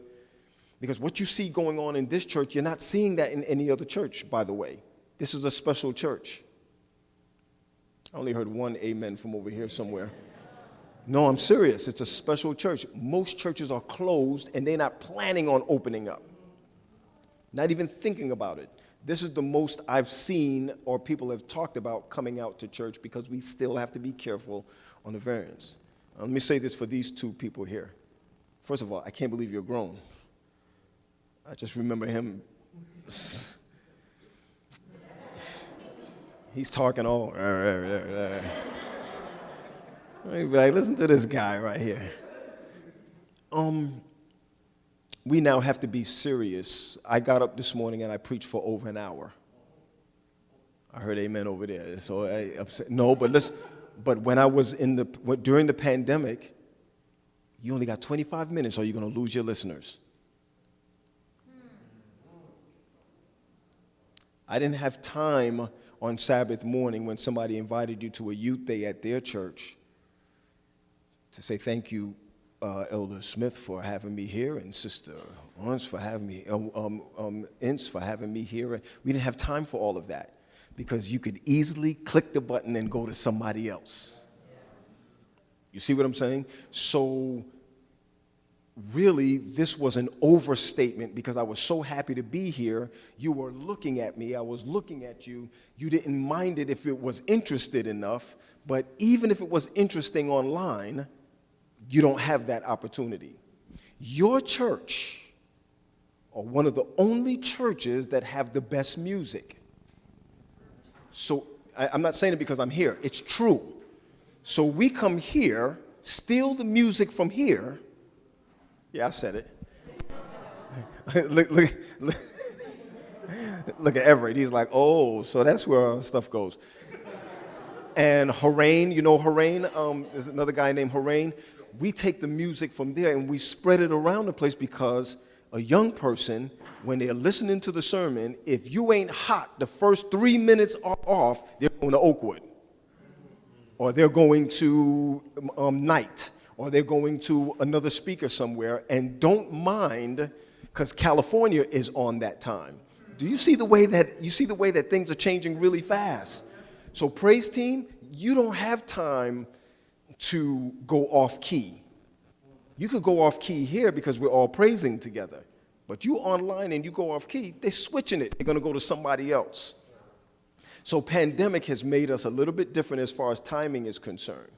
because what you see going on in this church, you're not seeing that in any other church, by the way. This is a special church. I only heard one amen from over here somewhere. No, I'm serious. It's a special church. Most churches are closed and they're not planning on opening up. Not even thinking about it. This is the most I've seen or people have talked about coming out to church, because we still have to be careful on the variants. Let me say this for these two people here. First of all, I can't believe you're grown. I just remember him. He's talking all. Like, listen to this guy right here. we now have to be serious. I got up this morning and I preached for over an hour. I heard amen over there. So I upset. No, but listen, but when I was during the pandemic, you only got 25 minutes or you're going to lose your listeners. I didn't have time on Sabbath morning when somebody invited you to a youth day at their church to say thank you, Elder Smith, for having me here, and Sister Ince for having me, Ince for having me here. We didn't have time for all of that because you could easily click the button and go to somebody else. You see what I'm saying? So really, this was an overstatement because I was so happy to be here. You were looking at me. I was looking at you. You didn't mind it if it was interested enough, but even if it was interesting online, you don't have that opportunity. Your church are one of the only churches that have the best music. So I'm not saying it because I'm here. It's true. So we come here, steal the music from here. Yeah, I said it. Look at Everett. He's like, oh, so that's where our stuff goes. And Harain, you know Harain? There's another guy named Harain. We take the music from there and we spread it around the place because a young person, when they're listening to the sermon, if you ain't hot, the first 3 minutes are off, they're going to Oakwood. Or they're going to Knight. Or they're going to another speaker somewhere and don't mind because California is on that time. Do you see the way that things are changing really fast? So praise team, you don't have time to go off key. You could go off key here because we're all praising together. But you online and you go off key, they're switching it. They're going to go to somebody else. So pandemic has made us a little bit different as far as timing is concerned.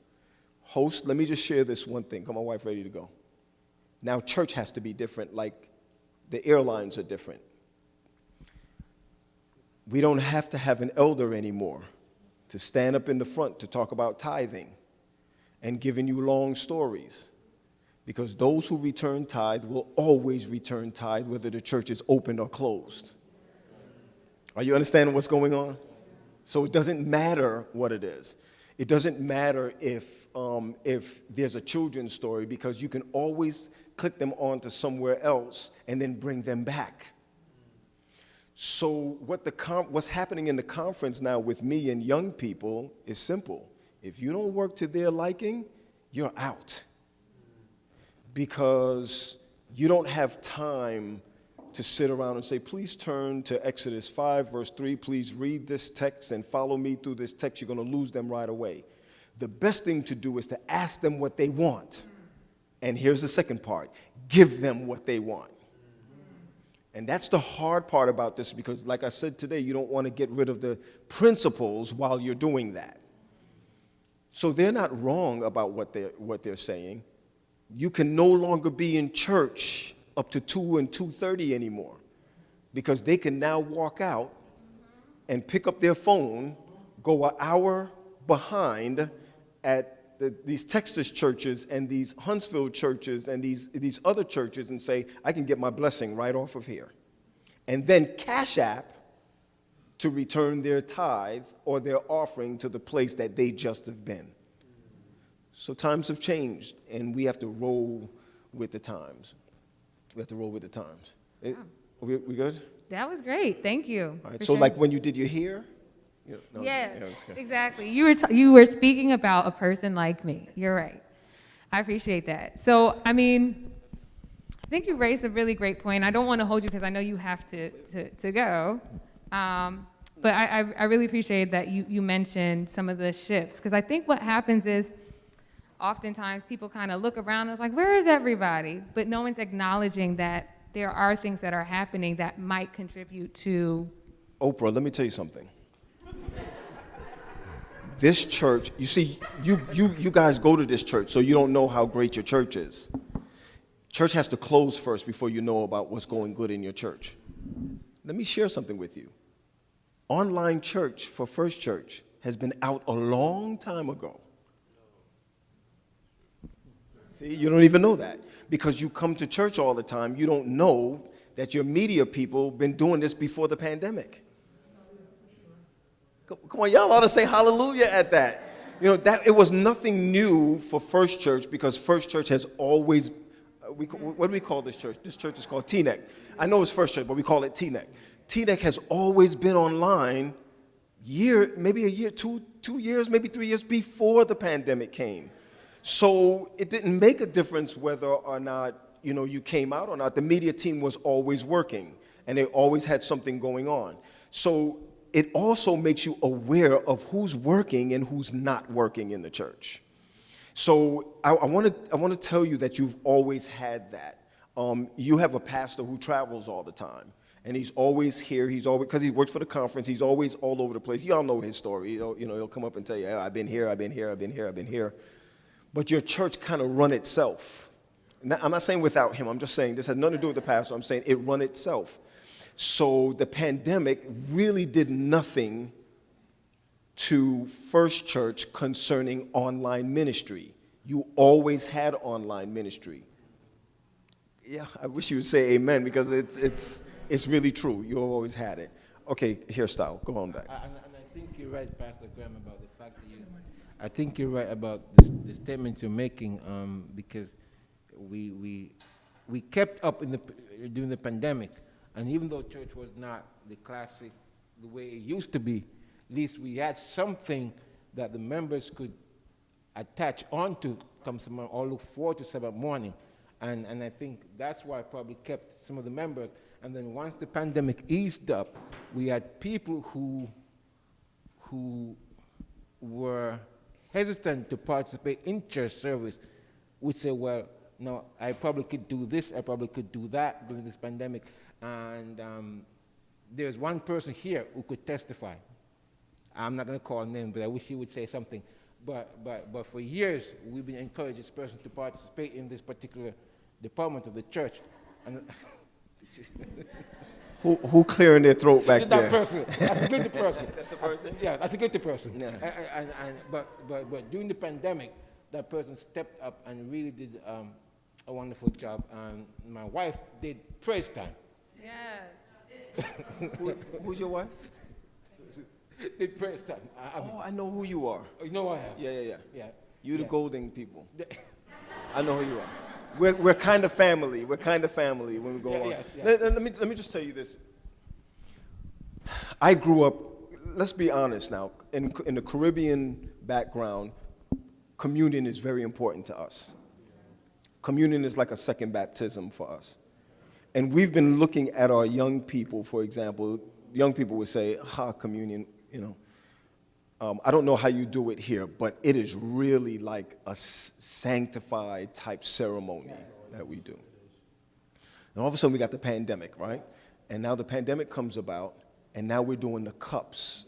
Host, let me just share this one thing. Come on, wife, ready to go. Now church has to be different like the airlines are different. We don't have to have an elder anymore to stand up in the front to talk about tithing and giving you long stories. Because those who return tithe will always return tithe whether the church is open or closed. Are you understanding what's going on? So it doesn't matter what it is. It doesn't matter if there's a children's story because you can always click them onto somewhere else and then bring them back. So what's happening in the conference now with me and young people is simple. If you don't work to their liking, you're out. Because you don't have time to sit around and say, please turn to Exodus 5, verse 3. Please read this text and follow me through this text. You're going to lose them right away. The best thing to do is to ask them what they want. And here's the second part. Give them what they want. And that's the hard part about this because, like I said today, you don't want to get rid of the principles while you're doing that. So they're not wrong about what they're saying. You can no longer be in church up to 2 and 2:30 anymore because they can now walk out and pick up their phone, go an hour behind at these Texas churches and these Huntsville churches and these other churches and say, I can get my blessing right off of here. And then Cash App to return their tithe or their offering to the place that they just have been. So times have changed, and we have to roll with the times. We have to roll with the times. We good? That was great. Thank you. All right. So like when you did your hair? Yes, exactly. You were speaking about a person like me. You're right. I appreciate that. So, I mean, I think you raised a really great point. I don't want to hold you because I know you have to go. But I really appreciate that you mentioned some of the shifts because I think what happens is oftentimes people kind of look around and it's like, where is everybody? But no one's acknowledging that there are things that are happening that might contribute to. Oprah, let me tell you something. This church, you see, you guys go to this church, so you don't know how great your church is. Church has to close first before you know about what's going good in your church. Let me share something with you. Online church for First Church has been out a long time ago. See, you don't even know that. Because you come to church all the time, you don't know that your media people been doing this before the pandemic. Come on, y'all ought to say hallelujah at that. You know, that it was nothing new for First Church, because First Church has always, what do we call this church? This church is called Teaneck. I know it's First Church, but we call it Teaneck. Teaneck has always been online maybe a year, 2 years, maybe 3 years before the pandemic came. So it didn't make a difference whether or not, you know, you came out or not. The media team was always working, and they always had something going on. So it also makes you aware of who's working and who's not working in the church. So I want to tell you that you've always had that. You have a pastor who travels all the time, and he's always here. He's always, because he works for the conference, he's always all over the place. You all know his story. He'll come up and tell you, oh, I've been here, I've been here, I've been here, I've been here. But your church kind of run itself. Now, I'm not saying without him. I'm just saying this has nothing to do with the pastor. I'm saying it run itself. So the pandemic really did nothing to First Church concerning online ministry. You always had online ministry. Yeah, I wish you would say amen, because it's really true. You always had it. Okay, hairstyle. Go on back. And I think you're right, Pastor Graham, about the fact that I think you're right about the statements you're making, because we kept up during the pandemic, and even though church was not the classic, the way it used to be, at least we had something that the members could attach onto come tomorrow or look forward to Sabbath morning, and I think that's why I probably kept some of the members. And then once the pandemic eased up, we had people who were hesitant to participate in church service, would say, well, no, I probably could do this, I probably could do that during this pandemic. And there's one person here who could testify. I'm not going to call names, but I wish he would say something. But for years, we've been encouraging this person to participate in this particular department of the church. And Who clearing their throat back there? That person. That's a guilty person. That's the person? Yeah, that's a guilty person. Yeah. But during the pandemic, that person stepped up and really did a wonderful job. And my wife did praise time. Yes. Who's your wife? Did praise time. I know who you are. You know who I am? Yeah. You the Yeah. Golding people. I know who you are. We're kind of family. We're kind of family when we go on. Yes. Let me just tell you this. I grew up, let's be honest now, in the Caribbean background, communion is very important to us. Communion is like a second baptism for us. And we've been looking at our young people, for example. Young people would say, communion, I don't know how you do it here, but it is really like a sanctified type ceremony that we do. And all of a sudden we got the pandemic, right? And now the pandemic comes about, and now we're doing the cups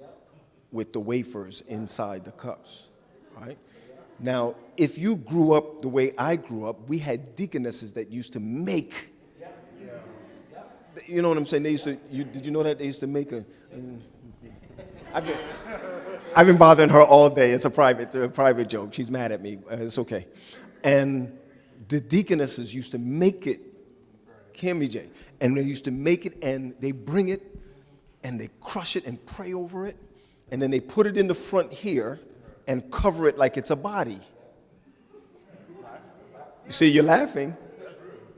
with the wafers inside the cups, right? Now, if you grew up the way I grew up, we had deaconesses that used to make, you know what I'm saying? They used to, did you know that? They used to make I've been bothering her all day. It's a private joke. She's mad at me. It's okay. And the deaconesses used to make it, Kimmy J, and they used to make it, and they bring it, and they crush it and pray over it, and then they put it in the front here and cover it like it's a body. You see, you're laughing.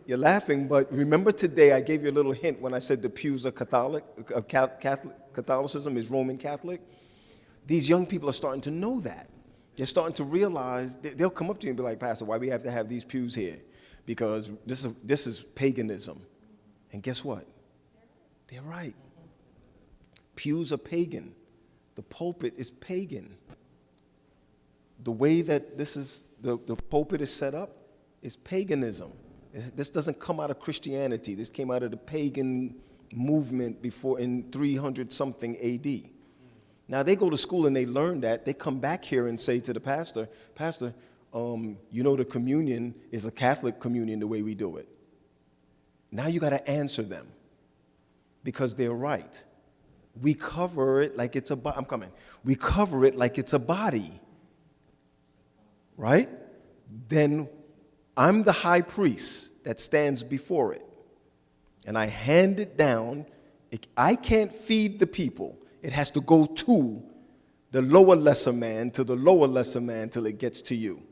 You're laughing, but remember today I gave you a little hint when I said the pews are Catholicism is Roman Catholic. These young people are starting to know that. They're starting to realize, they'll come up to you and be like, Pastor, why we have to have these pews here? Because this is paganism. And guess what? They're right. Pews are pagan. The pulpit is pagan. The way that the pulpit is set up is paganism. This doesn't come out of Christianity. This came out of the pagan movement before in 300-something AD. Now, they go to school and they learn that. They come back here and say to the pastor, Pastor, the communion is a Catholic communion the way we do it. Now you got to answer them because they're right. We cover it like it's a body. I'm coming. We cover it like it's a body. Right? Then I'm the high priest that stands before it. And I hand it down. I can't feed the people. It has to go to the lower lesser man, to the lower lesser man, till it gets to you.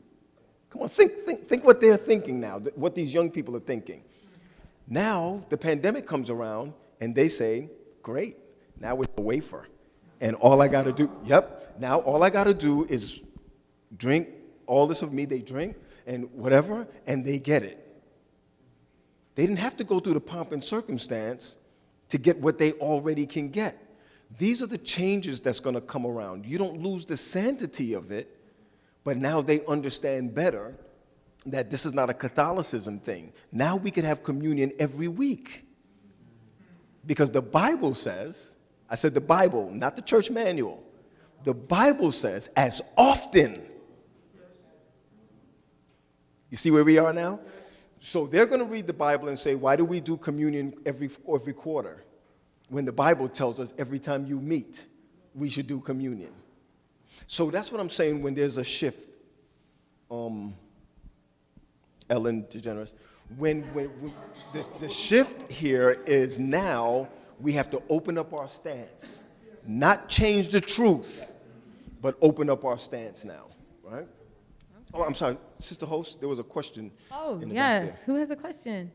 Come on, think what they're thinking now, what these young people are thinking. Now, the pandemic comes around, and they say, great, now it's a wafer. And all I got to do, now all I got to do is drink all this of me, they drink, and whatever, and they get it. They didn't have to go through the pomp and circumstance to get what they already can get. These are the changes that's going to come around. You don't lose the sanctity of it, but now they understand better that this is not a Catholicism thing. Now we could have communion every week. Because the Bible says, I said the Bible, not the church manual. The Bible says, as often. You see where we are now? So they're going to read the Bible and say, why do we do communion every quarter? When the Bible tells us every time you meet, we should do communion. So that's what I'm saying when there's a shift. Ellen DeGeneres. When the shift here is now we have to open up our stance. Not change the truth, but open up our stance now, right? Oh, I'm sorry, Sister Host, there was a question. Oh, in the yes. back there. Who has a question?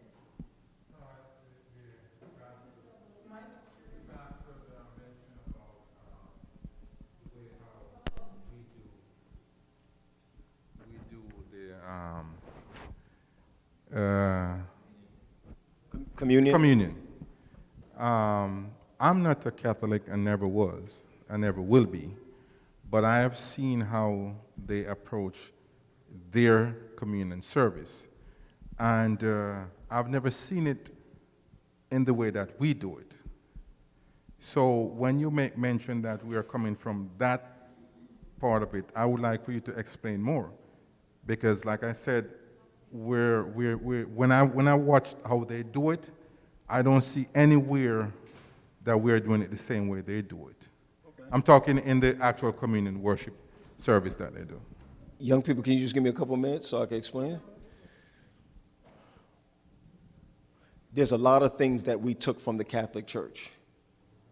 Communion. I'm not a Catholic and never was, and never will be, but I have seen how they approach their communion service. And I've never seen it in the way that we do it. So when you make mention that we are coming from that part of it, I would like for you to explain more. Because like I said, when I watched how they do it, I don't see anywhere that we're doing it the same way they do it. Okay. I'm talking in the actual communion worship service that they do. Young people, can you just give me a couple minutes so I can explain it? There's a lot of things that we took from the Catholic Church.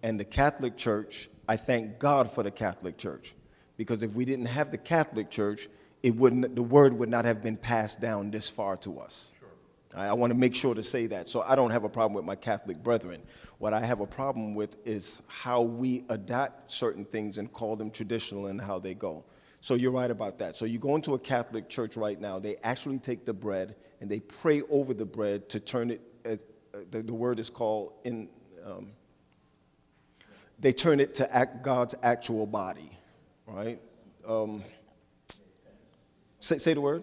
And the Catholic Church, I thank God for the Catholic Church. Because if we didn't have the Catholic Church, the word would not have been passed down this far to us. Sure. I want to make sure to say that. So I don't have a problem with my Catholic brethren. What I have a problem with is how we adapt certain things and call them traditional and how they go. So you're right about that. So you go into a Catholic church right now, they actually take the bread and they pray over the bread to turn it, as the word is called, they turn it to God's actual body, right? Say the word.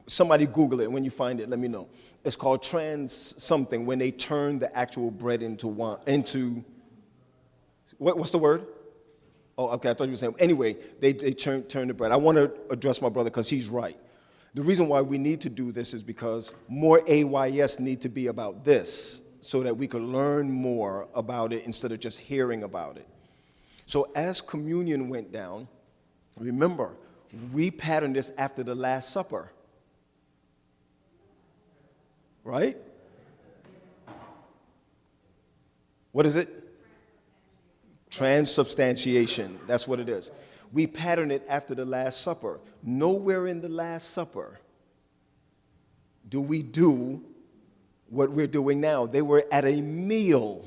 Somebody Google it. When you find it, let me know. It's called trans something, when they turn the actual bread into what's the word? Oh, okay, I thought you were saying. Anyway, they turn the bread. I want to address my brother because he's right. The reason why we need to do this is because more AYS need to be about this so that we could learn more about it instead of just hearing about it. So as communion went down, remember, we patterned this after the Last Supper. Right? What is it? Transubstantiation. That's what it is. We pattern it after the Last Supper. Nowhere in the Last Supper do we do what we're doing now. They were at a meal,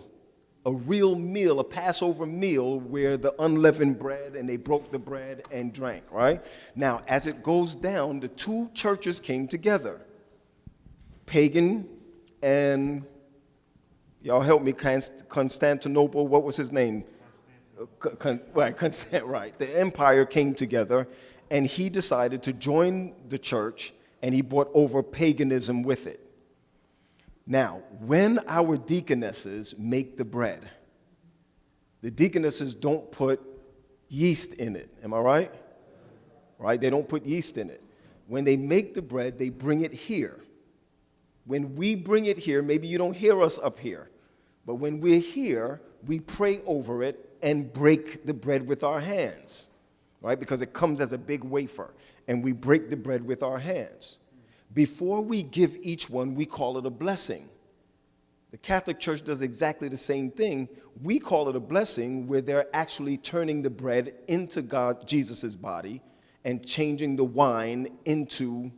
a real meal, a Passover meal where the unleavened bread, and they broke the bread and drank, right? Now, as it goes down, the two churches came together. Pagan and, y'all help me, Constantinople, what was his name? Right. The empire came together, and he decided to join the church, and he brought over paganism with it. Now, when our deaconesses make the bread, the deaconesses don't put yeast in it. Am I right? Right? They don't put yeast in it. When they make the bread, they bring it here. When we bring it here, maybe you don't hear us up here, but when we're here, we pray over it and break the bread with our hands. right? Because it comes as a big wafer, and we break the bread with our hands. Before we give each one, we call it a blessing. The Catholic Church does exactly the same thing. We call it a blessing where they're actually turning the bread into God, Jesus' body, and changing the wine into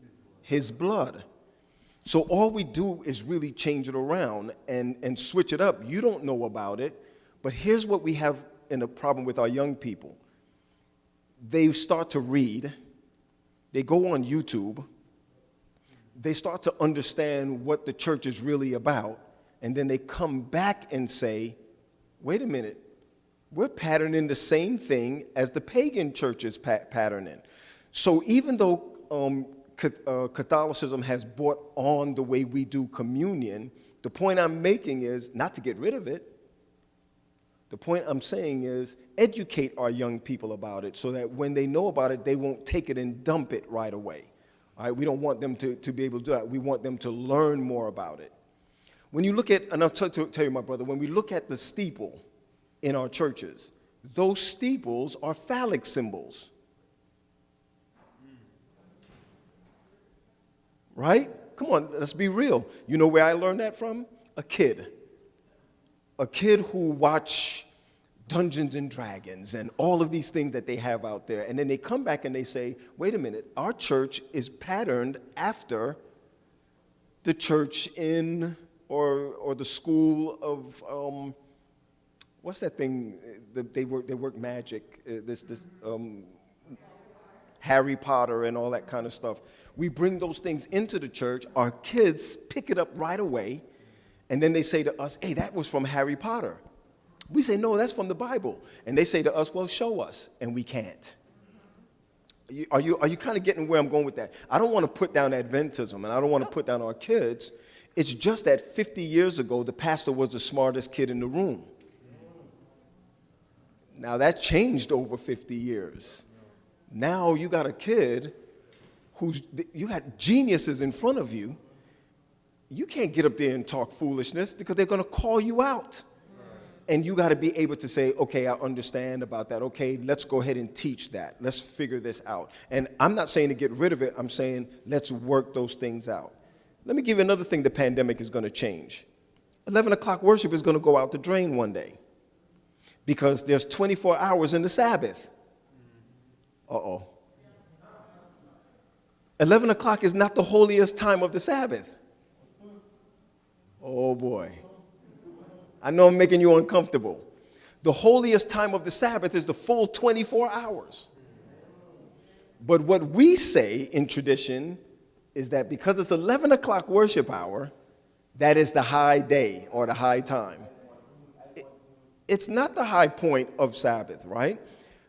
his blood. So all we do is really change it around and switch it up. You don't know about it, but here's what we have in a problem with our young people. They start to read, they go on YouTube, they start to understand what the church is really about, and then they come back and say, wait a minute, we're patterning the same thing as the pagan churches patterning. So even though Catholicism has brought on the way we do communion, the point I'm making is not to get rid of it. The point I'm saying is educate our young people about it so that when they know about it, they won't take it and dump it right away. All right? We don't want them to be able to do that. We want them to learn more about it. When you look at, and I'll tell you, my brother, when we look at the steeple in our churches, those steeples are phallic symbols. Right? Come on, let's be real. You know where I learned that from? A kid. A kid who watched Dungeons and Dragons and all of these things that they have out there. And then they come back and they say, wait a minute, our church is patterned after the church in, or the school of, what's that thing? They work magic, Harry Potter and all that kind of stuff. We bring those things into the church. Our kids pick it up right away. And then they say to us, hey, that was from Harry Potter. We say, no, that's from the Bible. And they say to us, well, show us. And we can't. Are you kind of getting where I'm going with that? I don't want to put down Adventism, and I don't want to put down our kids. It's just that 50 years ago, the pastor was the smartest kid in the room. Now, that changed over 50 years. Now you got a kid you got geniuses in front of you. You can't get up there and talk foolishness because they're going to call you out. And you got to be able to say, okay, I understand about that. Okay, let's go ahead and teach that. Let's figure this out. And I'm not saying to get rid of it. I'm saying let's work those things out. Let me give you another thing the pandemic is going to change. 11 o'clock worship is going to go out the drain one day because there's 24 hours in the Sabbath. Uh-oh. 11 o'clock is not the holiest time of the Sabbath. Oh, boy. I know I'm making you uncomfortable. The holiest time of the Sabbath is the full 24 hours. But what we say in tradition is that because it's 11 o'clock worship hour, that is the high day or the high time. It's not the high point of Sabbath, right?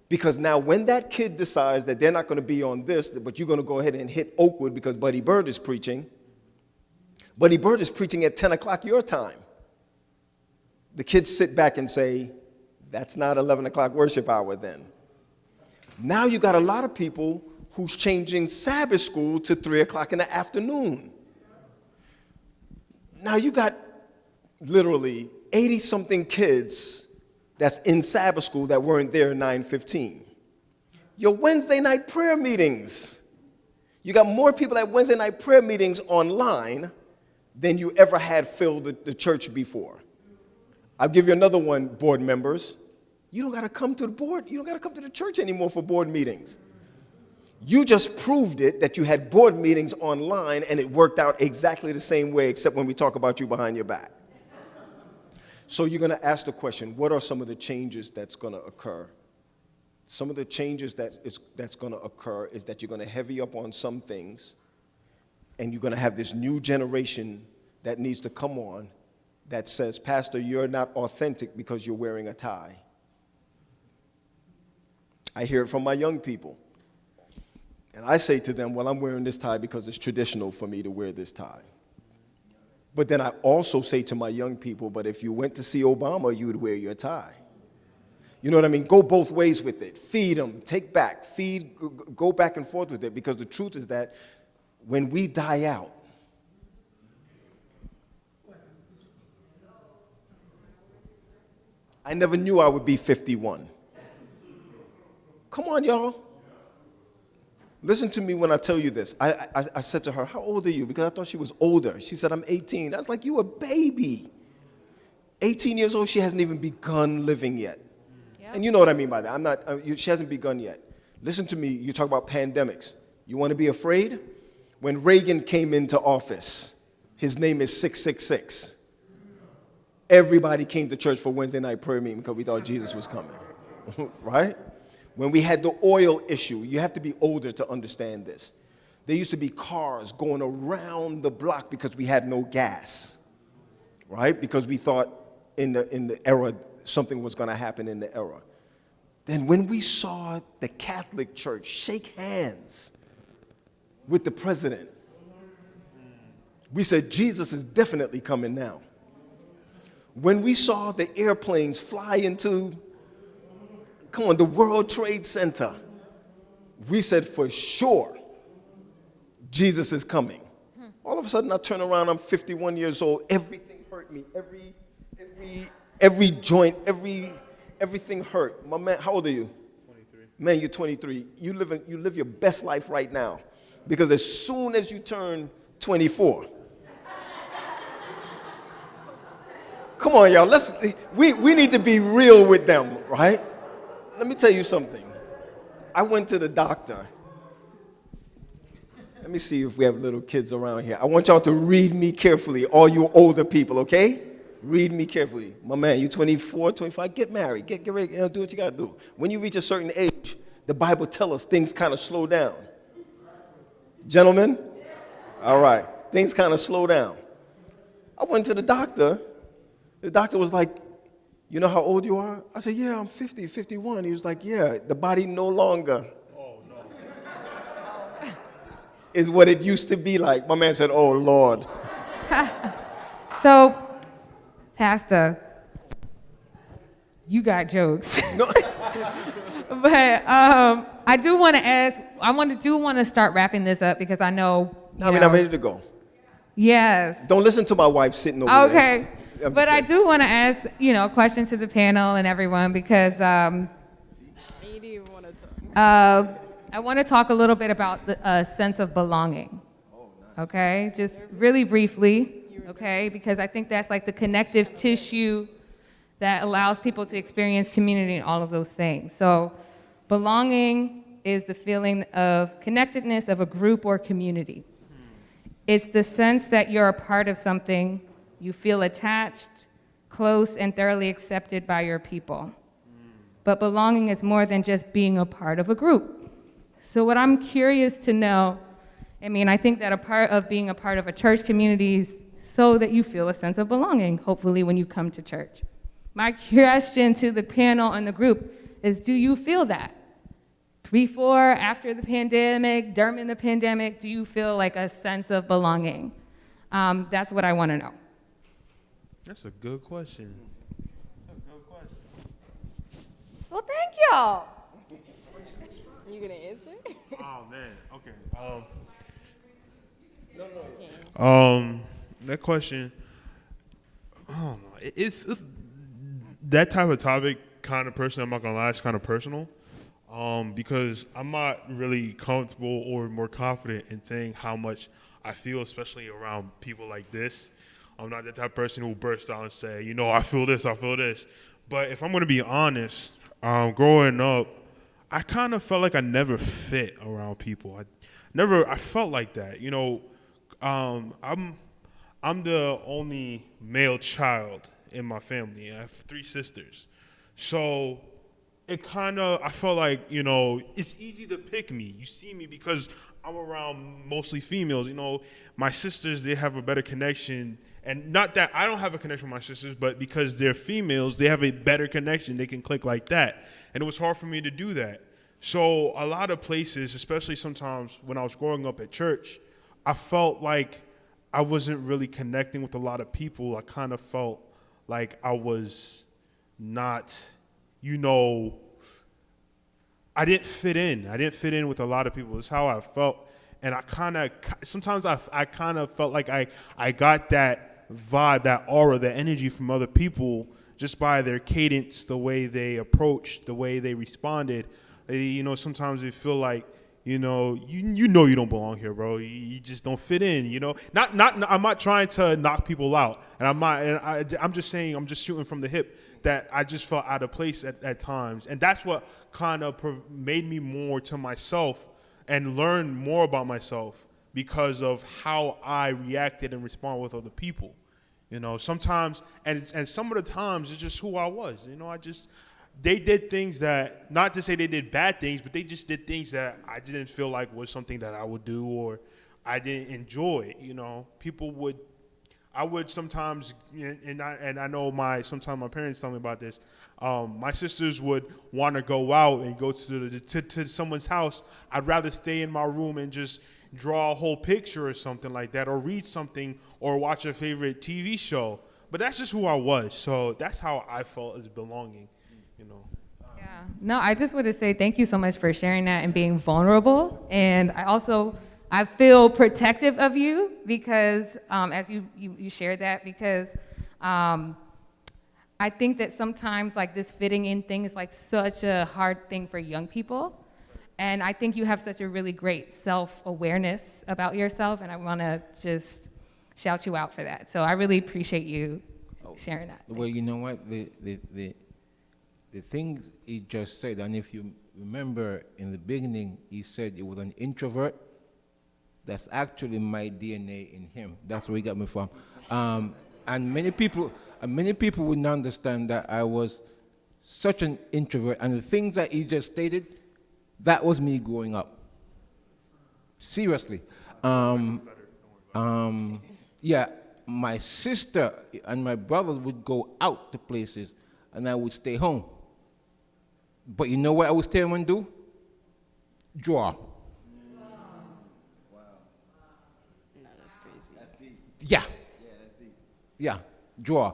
Because now when that kid decides that they're not going to be on this, but you're going to go ahead and hit Oakwood because Buddy Bird is preaching, Buddy Bird is preaching at 10 o'clock your time. The kids sit back and say, that's not 11 o'clock worship hour then. Now you got a lot of people who's changing Sabbath school to 3 o'clock in the afternoon. Now you got literally 80-something kids that's in Sabbath school that weren't there at 9:15. Your Wednesday night prayer meetings. You got more people at Wednesday night prayer meetings online than you ever had filled the church before. I'll give you another one, board members. You don't got to come to the board. You don't got to come to the church anymore for board meetings. You just proved it that you had board meetings online and it worked out exactly the same way except when we talk about you behind your back. So you're going to ask the question, what are some of the changes that's going to occur? Some of the changes that's going to occur is that you're going to heavy up on some things, and you're going to have this new generation that needs to come on that says, Pastor, you're not authentic because you're wearing a tie. I hear it from my young people. And I say to them, well, I'm wearing this tie because it's traditional for me to wear this tie. But then I also say to my young people, but if you went to see Obama, you would wear your tie. You know what I mean? Go both ways with it. Feed them, take back, feed, go back and forth with it, because the truth is that when we die out, I never knew I would be 51. Come on, y'all. Listen to me when I tell you this. I said to her, how old are you? Because I thought she was older. She said, I'm 18. I was like, you a baby. 18 years old, she hasn't even begun living yet. Yep. And you know what I mean by that. She hasn't begun yet. Listen to me, you talk about pandemics. You want to be afraid? When Reagan came into office, his name is 666. Everybody came to church for Wednesday night prayer meeting because we thought Jesus was coming, right? When we had the oil issue, you have to be older to understand this. There used to be cars going around the block because we had no gas, right? Because we thought in the era something was going to happen in the era. Then when we saw the Catholic Church shake hands with the president, we said, Jesus is definitely coming now. When we saw the airplanes fly into, the World Trade Center, we said, for sure, Jesus is coming. All of a sudden, I turn around, I'm 51 years old, everything hurt me, every joint, everything hurt. My man, how old are you? 23. Man, you're 23. You live your best life right now. Because as soon as you turn 24, come on, y'all, we need to be real with them, right? Let me tell you something. I went to the doctor. Let me see if we have little kids around here. I want y'all to read me carefully, all you older people, okay? Read me carefully. My man, you 24, 25, get married. Get ready, do what you got to do. When you reach a certain age, the Bible tells us things kind of slow down. Gentlemen? All right. Things kind of slow down. I went to the doctor. The doctor was like, you know how old you are? I said, yeah, I'm 50, 51. He was like, yeah, the body no longer is what it used to be like. My man said, oh, Lord. So, Pastor, you got jokes. No. But I do want to ask, I want to start wrapping this up because I know. I'm ready to go. Yes. Don't listen to my wife sitting over there. Okay. But I do want to ask, questions to the panel and everyone because I want to talk a little bit about the sense of belonging. Okay? Just really briefly, okay? Because I think that's like the connective tissue that allows people to experience community and all of those things. So belonging is the feeling of connectedness of a group or community. It's the sense that you're a part of something, you feel attached, close, and thoroughly accepted by your people. But belonging is more than just being a part of a group. So what I'm curious to know, I think that a part of being a part of a church community is so that you feel a sense of belonging, hopefully when you come to church. My question to the panel and the group is, do you feel that? Before, after the pandemic, during the pandemic, do you feel like a sense of belonging? That's what I want to know. That's a good question. Well, thank y'all. You gonna answer? Oh man. Okay. No. That question. I don't know. It's that type of topic. Kind of person. I'm not gonna lie. It's kind of personal. Because I'm not really comfortable or more confident in saying how much I feel, especially around people like this. I'm not the type of person who will burst out and say, I feel this, I feel this. But if I'm going to be honest, growing up, I kind of felt like I never fit around people. I felt like that. I'm the only male child in my family. I have 3 sisters. So I felt like, it's easy to pick me. You see me because I'm around mostly females. My sisters, they have a better connection. And not that I don't have a connection with my sisters, but because they're females, they have a better connection. They can click like that. And it was hard for me to do that. So a lot of places, especially sometimes when I was growing up at church, I felt like I wasn't really connecting with a lot of people. I kind of felt like I was not, I didn't fit in. I didn't fit in with a lot of people. It's how I felt. And sometimes I kind of felt like I got that vibe, that aura, that energy from other people just by their cadence, the way they approached, the way they responded, You know, sometimes they feel like, you know you don't belong here, bro. You just don't fit in. You know, I'm not trying to knock people out, and I'm just saying, I'm just shooting from the hip that I just felt out of place at times, and that's what kind of made me more to myself and learn more about myself because of how I reacted and respond with other people. You know, sometimes and some of the times it's just who I was. You know, they did things that, not to say they did bad things, but they just did things that I didn't feel like was something that I would do or I didn't enjoy. You know, I would sometimes, and I know sometimes my parents tell me about this. My sisters would want to go out and go to someone's house. I'd rather stay in my room and just draw a whole picture or something like that, or read something, or watch a favorite TV show. But that's just who I was. So that's how I felt as belonging. You know. Yeah. No, I just want to say thank you so much for sharing that and being vulnerable. And I feel protective of you because as you shared that, because I think that sometimes like this fitting in thing is like such a hard thing for young people. And I think you have such a really great self-awareness about yourself, and I want to just shout you out for that. So I really appreciate you sharing that. Well, you know what? The things he just said, and if you remember in the beginning, he said he was an introvert. That's actually my DNA in him. That's where he got me from. And many people wouldn't understand that I was such an introvert. And the things that he just stated, that was me growing up. Seriously. Yeah, my sister and my brothers would go out to places, and I would stay home. But you know what I would stay home and do? Draw. Yeah. Yeah, draw.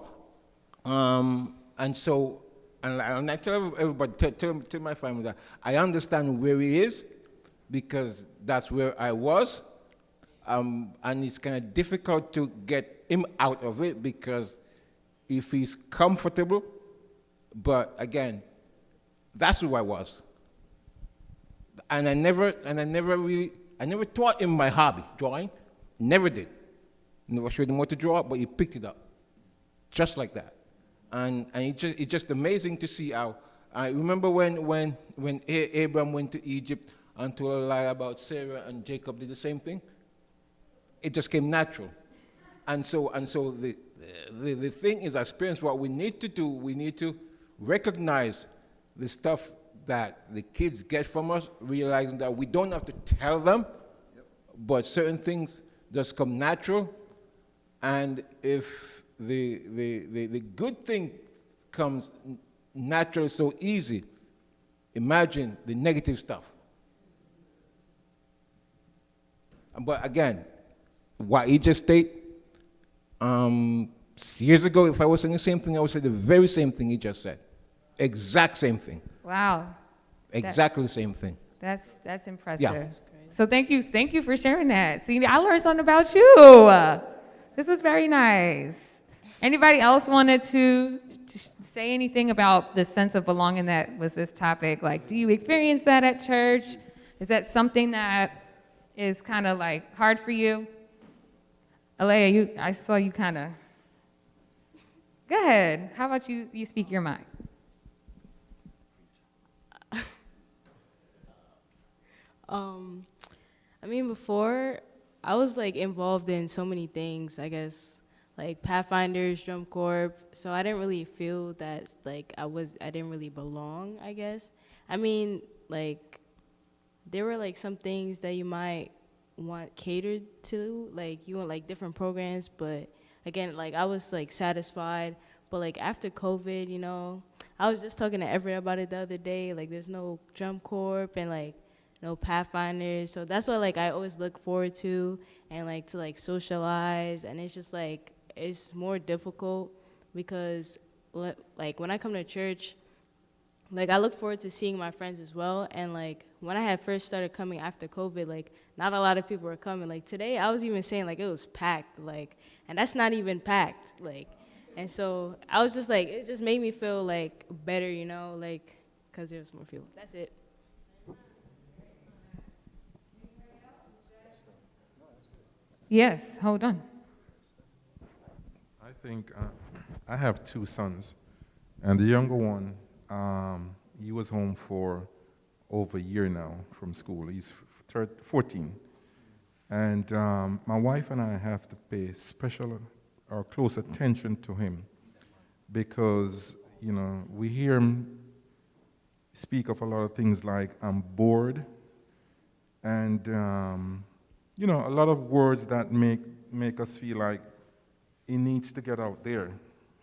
And so, and I tell everybody, tell my family that I understand where he is because that's where I was. And it's kind of difficult to get him out of it because if he's comfortable, but again, that's who I was. And I never taught him my hobby, drawing. Never did. Never showed him what to draw, but he picked it up. Just like that. And it's just amazing to see how, I remember when Abraham went to Egypt and told a lie about Sarah and Jacob did the same thing? It just came natural. And so the thing is, as parents, what we need to do, we need to recognize the stuff that the kids get from us, realizing that we don't have to tell them, but certain things just come natural. And if the good thing comes natural so easy, imagine the negative stuff. But again, what he just stated, years ago, if I was saying the same thing, I would say the very same thing he just said. Exact same thing. Wow. Exactly the same thing. That's impressive. Yeah. So thank you for sharing that. See, I learned something about you. This was very nice. Anybody else wanted to say anything about the sense of belonging that was this topic? Like, do you experience that at church? Is that something that is kind of like hard for you? Alea, I saw you kind of. Go ahead. How about you speak your mind? I mean, before, I was like involved in so many things, I guess, like Pathfinders, Drum Corps, so I didn't really feel that like I didn't really belong, I guess. I mean, like, there were like some things that you might want catered to, like you want like different programs, but again, like I was like satisfied, but like after COVID, you know, I was just talking to Everett about it the other day, like there's no Drum Corps and like no Pathfinders, so that's what like I always look forward to and like to like socialize, and it's just like it's more difficult because like when I come to church, like I look forward to seeing my friends as well, and like when I had first started coming after COVID, like not a lot of people were coming. Like today I was even saying like it was packed, like, and that's not even packed, like, and so I was just like, it just made me feel like better, you know, like because there was more people. That's it. Yes, hold on. I think I have two sons, and the younger one, he was home for over a year now from school. He's 14. And my wife and I have to pay special or close attention to him because, you know, we hear him speak of a lot of things like, I'm bored, and, you know, a lot of words that make us feel like he needs to get out there.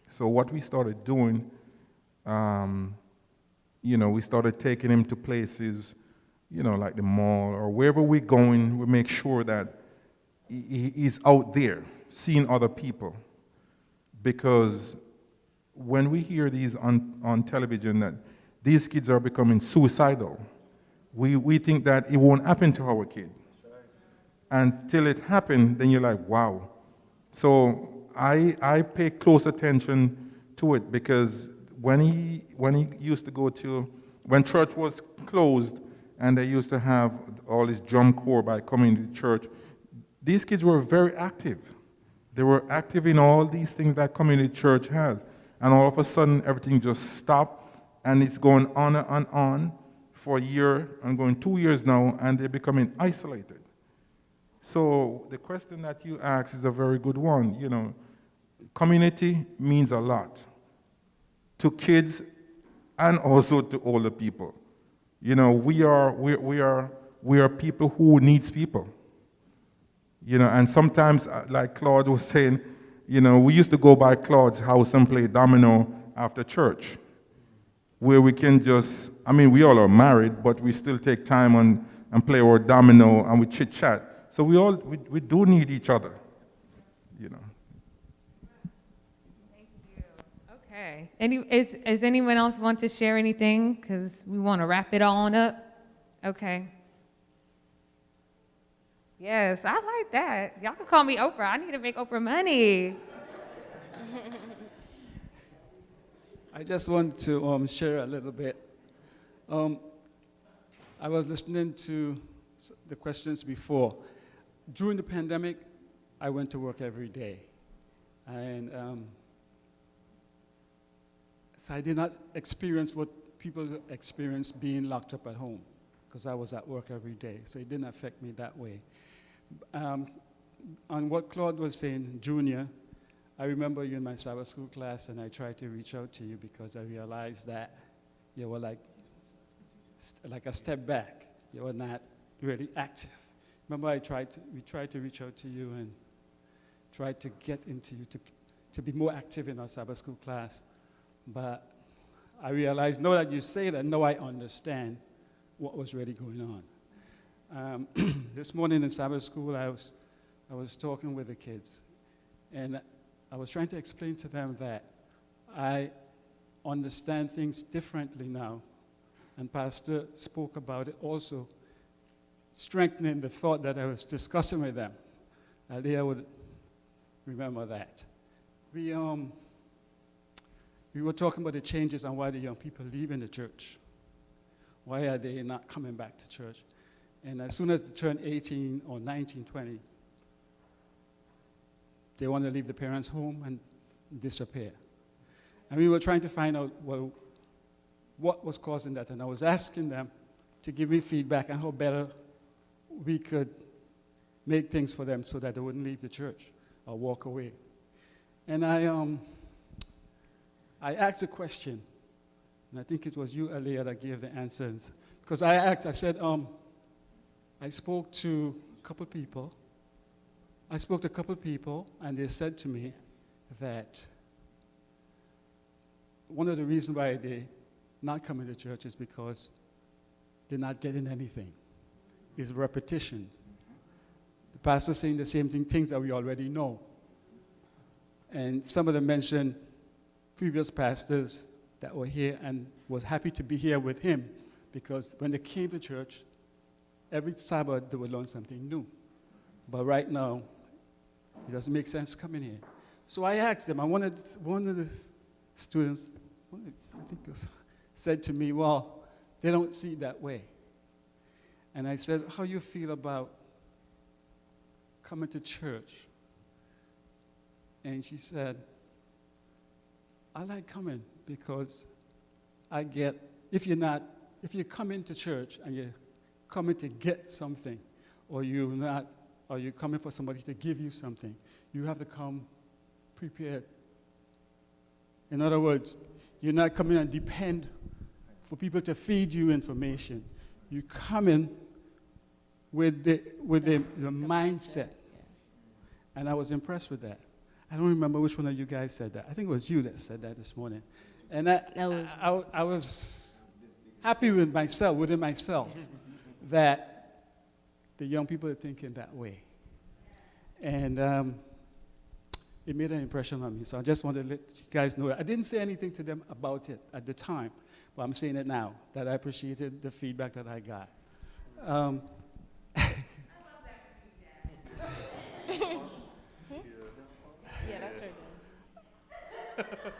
So what we started doing, you know, we started taking him to places, you know, like the mall or wherever we're going, we make sure that he's out there, seeing other people. Because when we hear these on television that these kids are becoming suicidal, we think that it won't happen to our kid. Until it happened, then you're like, wow. So I pay close attention to it because when he used to go to, when church was closed and they used to have all this drum corps by coming to church, these kids were very active. They were active in all these things that community church has. And all of a sudden, everything just stopped, and it's going on and on for a year and going 2 years now, and they're becoming isolated. So the question that you asked is a very good one. You know, community means a lot to kids and also to older people. You know, we are people who needs people. You know, and sometimes, like Claude was saying, you know, we used to go by Claude's house and play domino after church, where we can just, I mean, we all are married, but we still take time and play our domino and we chit chat. So we do need each other, you know. Thank you. Okay. Does anyone else want to share anything? Because we want to wrap it on up. Okay. Yes, I like that. Y'all can call me Oprah. I need to make Oprah money. I just want to share a little bit. I was listening to the questions before. During the pandemic, I went to work every day. And so I did not experience what people experience being locked up at home, because I was at work every day. So it didn't affect me that way. On what Claude was saying, Junior, I remember you in my Sabbath school class, and I tried to reach out to you because I realized that you were like a step back. You were not really active. Remember, we tried to reach out to you and tried to get into you to be more active in our Sabbath school class. But I realized, now that you say that, now I understand what was really going on. This morning in Sabbath school, I was talking with the kids, and I was trying to explain to them that I understand things differently now, and Pastor spoke about it also, strengthening the thought that I was discussing with them. They would remember that. We were talking about the changes and why the young people leaving the church. Why are they not coming back to church? And as soon as they turn 18 or 19, 20, they want to leave the parents' home and disappear. And we were trying to find out, well, what was causing that. And I was asking them to give me feedback on how better we could make things for them so that they wouldn't leave the church or walk away. And I asked a question, and I think it was you, Aliyah, that gave the answers. Because I said, I spoke to a couple people, and they said to me that one of the reasons why they're not coming to church is because they're not getting anything. It's repetition. The pastor's saying the same things that we already know. And some of them mentioned previous pastors that were here and was happy to be here with him because when they came to church, every Sabbath they would learn something new. But right now, it doesn't make sense coming here. So I asked them, and one of the students, I think it was, said to me, well, they don't see it that way. And I said, how you feel about coming to church. And she said, I like coming because I get, if you come into church and you're coming to get something, or you're coming for somebody to give you something, you have to come prepared. In other words, you're not coming and depend for people to feed you information. You come in with the mindset. And I was impressed with that. I don't remember which one of you guys said that. I think it was you that said that this morning. And I was happy with myself, within myself, that the young people are thinking that way. And it made an impression on me. So I just wanted to let you guys know that. I didn't say anything to them about it at the time, but I'm saying it now, that I appreciated the feedback that I got. Yeah, that's her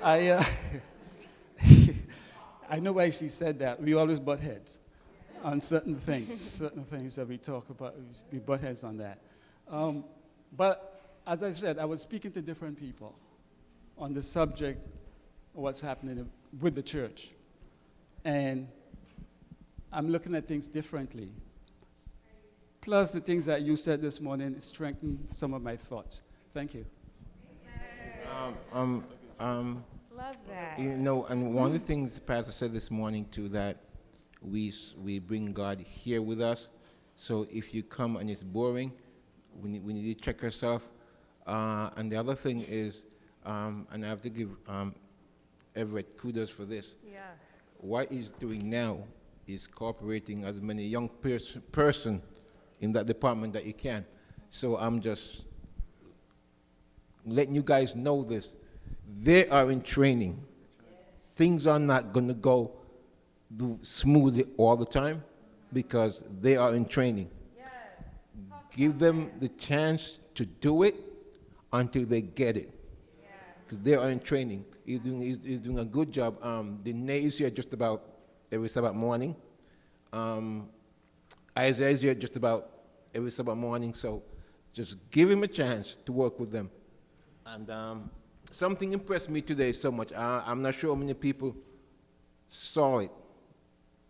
dad. I know why she said that. We always butt heads on certain things that we talk about. We butt heads on that. But as I said, I was speaking to different people on the subject of what's happening with the church. And I'm looking at things differently. Plus, the things that you said this morning strengthened some of my thoughts. Thank you. Love that. You know, and one of the things Pastor said this morning too, that we bring God here with us. So if you come and it's boring, we need to check ourselves. And the other thing is, and I have to give Everett kudos for this. Yes. What he's doing now is cooperating as many young person in that department that he can. So I'm just letting you guys know this. They are in training. Things are not going to go smoothly all the time because they are in training. Give them the chance to do it until they get it, because they are in training. He's doing a good job. Danae is here just about every Sabbath morning. Isaiah is here just about every Sabbath morning. So just give him a chance to work with them. And something impressed me today so much. I'm not sure how many people saw it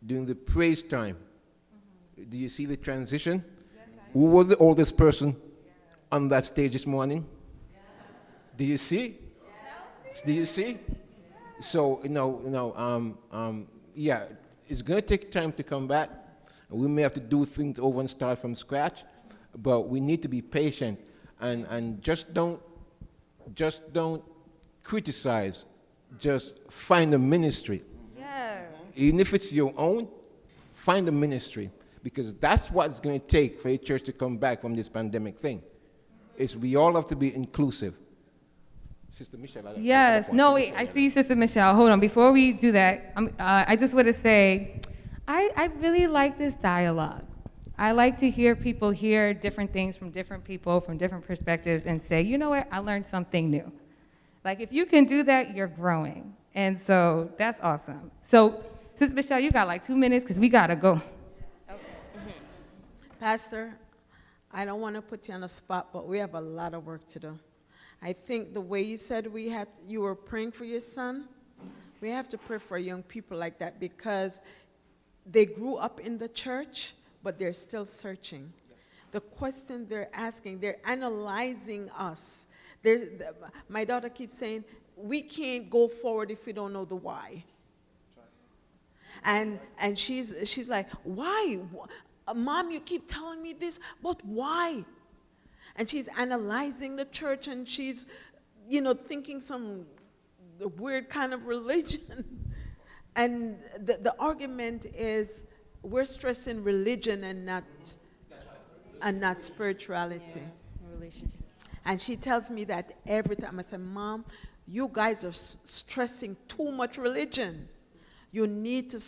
during the praise time. Mm-hmm. Do you see the transition? Yes, who was the oldest person on that stage this morning? Yeah. Do you see? Yeah. Do you see? Yeah. So, yeah, it's going to take time to come back. We may have to do things over and start from scratch, but we need to be patient and just don't criticize. Just find a ministry. Yeah. Even if it's your own, find a ministry, because that's what it's going to take for a church to come back from this pandemic thing. Is we all have to be inclusive. Sister Michelle. Yes. No, wait. I see Sister Michelle. Hold on. Before we do that, I just want to say, I really like this dialogue. I like to hear people hear different things from different people, from different perspectives, and say, you know what, I learned something new. Like, if you can do that, you're growing. And so that's awesome. So, Sister Michelle, you got like 2 minutes, because we got to go. Okay. Pastor, I don't want to put you on the spot, but we have a lot of work to do. I think the way you said you were praying for your son, we have to pray for young people like that, because they grew up in the church, but they're still searching. The question they're asking, they're analyzing us. My daughter keeps saying, we can't go forward if we don't know the why. And she's like, why? Mom, you keep telling me this, but why? And she's analyzing the church, and she's, thinking some weird kind of religion. And the argument is, we're stressing religion and not spirituality. Yeah, relationship. And she tells me that every time. I say, Mom, you guys are stressing too much religion. You need to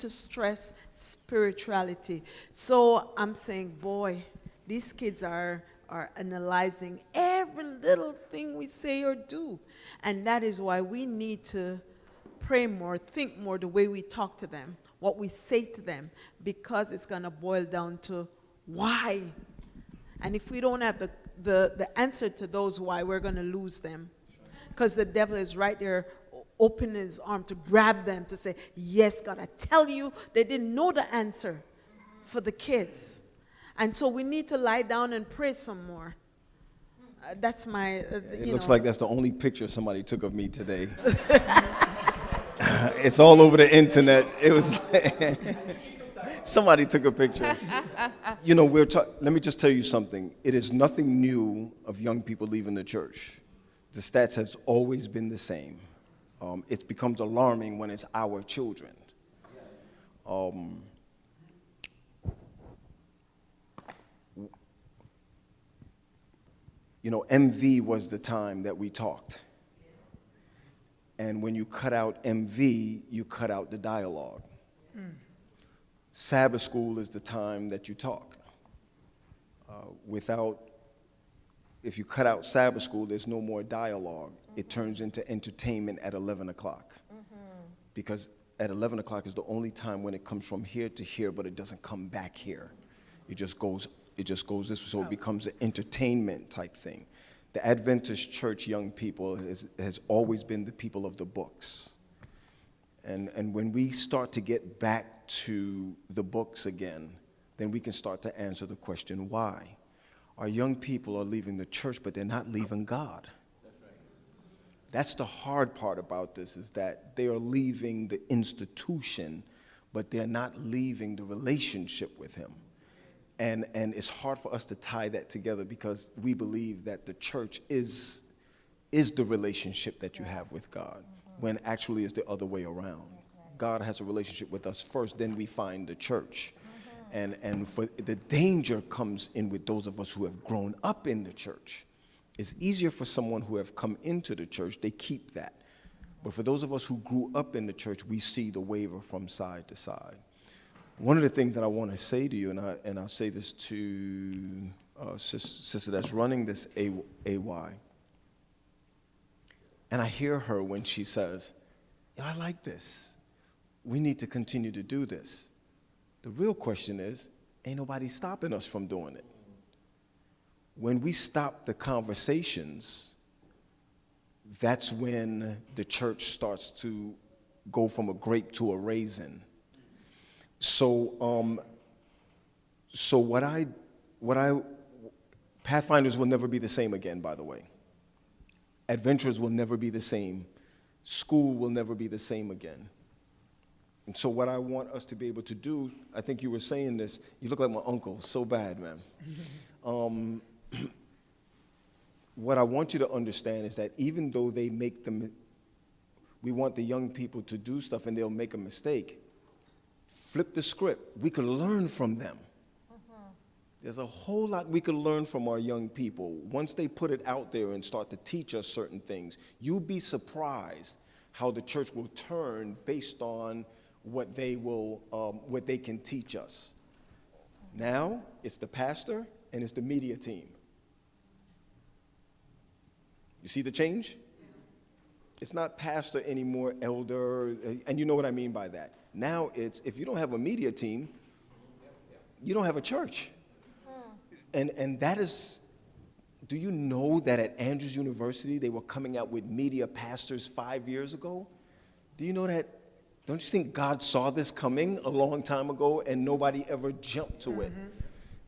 stress spirituality. So I'm saying, boy, these kids are analyzing every little thing we say or do. And that is why we need to pray more, think more the way we talk to them, what we say to them, because it's going to boil down to why. And if we don't have the answer to those why, we're going to lose them. Because the devil is right there, opening his arm to grab them, to say, yes, God, I tell you, they didn't know the answer for the kids. And so we need to lie down and pray some more. That's my, It looks like that's the only picture somebody took of me today. It's all over the internet. It was somebody took a picture. You know, let me just tell you something. It is nothing new of young people leaving the church. The stats has always been the same. It becomes alarming when it's our children. You know, MV was the time that we talked. And when you cut out MV, you cut out the dialogue. Sabbath school is the time that you talk. If you cut out Sabbath school, there's no more dialogue. It turns into entertainment at 11 o'clock. Because at 11 o'clock is the only time when it comes from here to here, but it doesn't come back here. It just goes this way, so it becomes an entertainment type thing. The Adventist church young people has always been the people of the books. And when we start to get back to the books again, then we can start to answer the question, why? Our young people are leaving the church, but they're not leaving God. That's the hard part about this, is that they are leaving the institution, but they're not leaving the relationship with Him. And it's hard for us to tie that together, because we believe that the church is the relationship that you have with God, when actually it's the other way around. God has a relationship with us first, then we find the church. And for the danger comes in with those of us who have grown up in the church. It's easier for someone who have come into the church, they keep that. But for those of us who grew up in the church, we see the waver from side to side. One of the things that I want to say to you, and I'll say this to sister that's running this AY, and I hear her when she says, I like this. We need to continue to do this. The real question is, ain't nobody stopping us from doing it. When we stop the conversations, that's when the church starts to go from a grape to a raisin. So Pathfinders will never be the same again, by the way. Adventurers will never be the same. School will never be the same again. And so what I want us to be able to do, I think you were saying this, you look like my uncle, so bad, man. What I want you to understand is that even though they make them, we want the young people to do stuff and they'll make a mistake, flip the script. We can learn from them. There's a whole lot we can learn from our young people. Once they put it out there and start to teach us certain things, you'll be surprised how the church will turn based on what they can teach us. Now, it's the pastor and it's the media team. You see the change? It's not pastor anymore, elder, and you know what I mean by that. Now it's, if you don't have a media team, you don't have a church. And that is, do you know that at Andrews University, they were coming out with media pastors 5 years ago? Do you know that? Don't you think God saw this coming a long time ago and nobody ever jumped to it?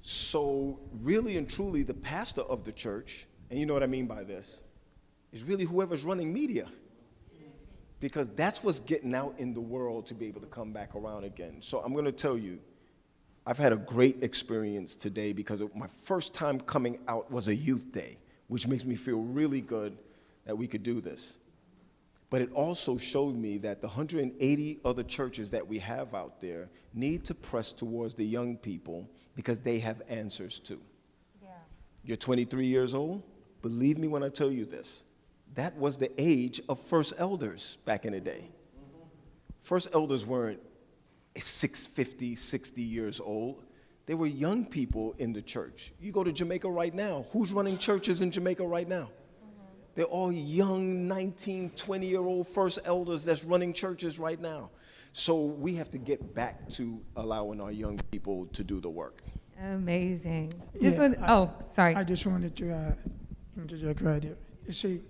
So really and truly, the pastor of the church, and you know what I mean by this, is really whoever's running media. Because that's what's getting out in the world to be able to come back around again. So I'm going to tell you, I've had a great experience today because my first time coming out was a youth day, which makes me feel really good that we could do this. But it also showed me that the 180 other churches that we have out there need to press towards the young people because they have answers too. Yeah. You're 23 years old? Believe me when I tell you this. That was the age of first elders back in the day. First elders weren't 50, 60 years old. They were young people in the church. You go to Jamaica right now. Who's running churches in Jamaica right now? They're all young, 19, 20-year-old first elders that's running churches right now. So we have to get back to allowing our young people to do the work. Amazing. Yeah, Sorry. I just wanted to interject right here. You see,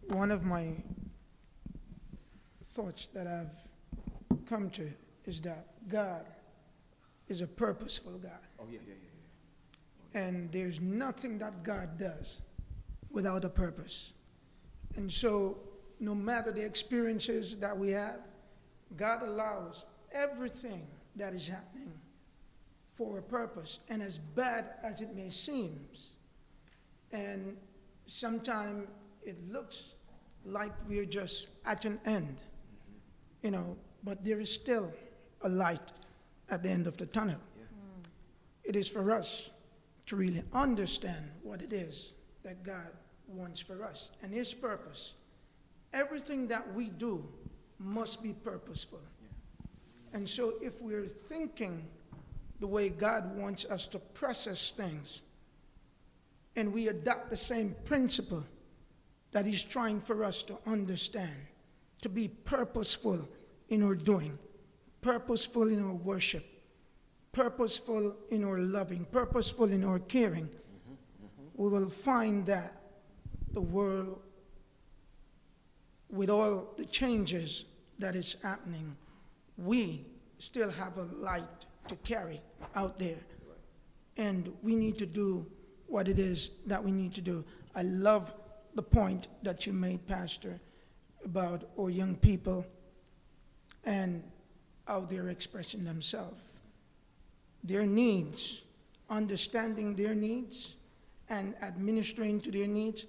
one of my thoughts that I've come to is that God is a purposeful God. Oh, yeah. And there's nothing that God does without a purpose. And so, no matter the experiences that we have, God allows everything that is happening for a purpose. And as bad as it may seem, and sometimes it looks like we're just at an end, but there is still a light at the end of the tunnel. It is for us to really understand what it is that God wants for us and His purpose. Everything that we do must be purposeful. And so if we're thinking the way God wants us to process things, and we adopt the same principle that He's trying for us to understand, to be purposeful in our doing, purposeful in our worship, purposeful in our loving, purposeful in our caring, we will find that the world, with all the changes that is happening, we still have a light to carry out there. And we need to do what it is that we need to do. I love the point that you made, Pastor, about our young people and how they're expressing themselves. Their needs, understanding their needs and administering to their needs,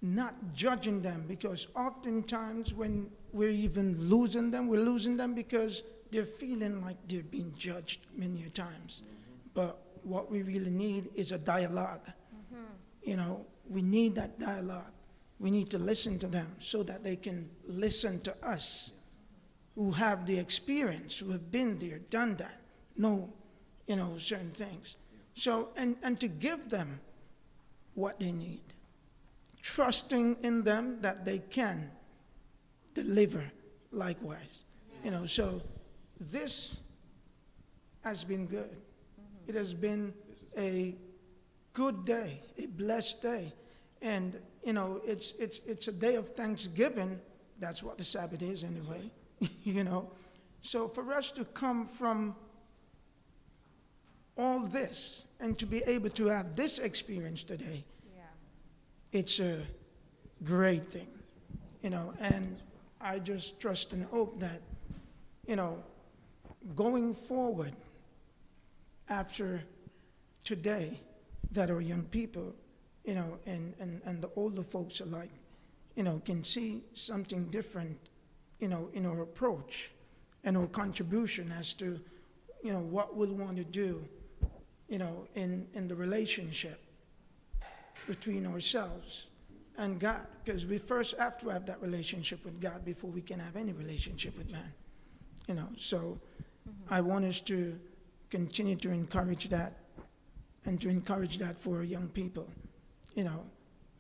not judging them, because oftentimes when we're even losing them, we're losing them because they're feeling like they're being judged many times. But what we really need is a dialogue. We need that dialogue. We need to listen to them so that they can listen to us who have the experience, who have been there, done that, know, certain things. So, and to give them what they need, trusting in them that they can deliver likewise. So this has been good. It has been a good day, a blessed day. And, it's a day of Thanksgiving. That's what the Sabbath is anyway, So for us to come from all this and to be able to have this experience today, it's a great thing, and I just trust and hope that, going forward after today, that our young people, and the older folks alike, can see something different, in our approach and our contribution as to, what we'll want to do, in the relationship between ourselves and God, because we first have to have that relationship with God before we can have any relationship with man. So I want us to continue to encourage that, and to encourage that for our young people,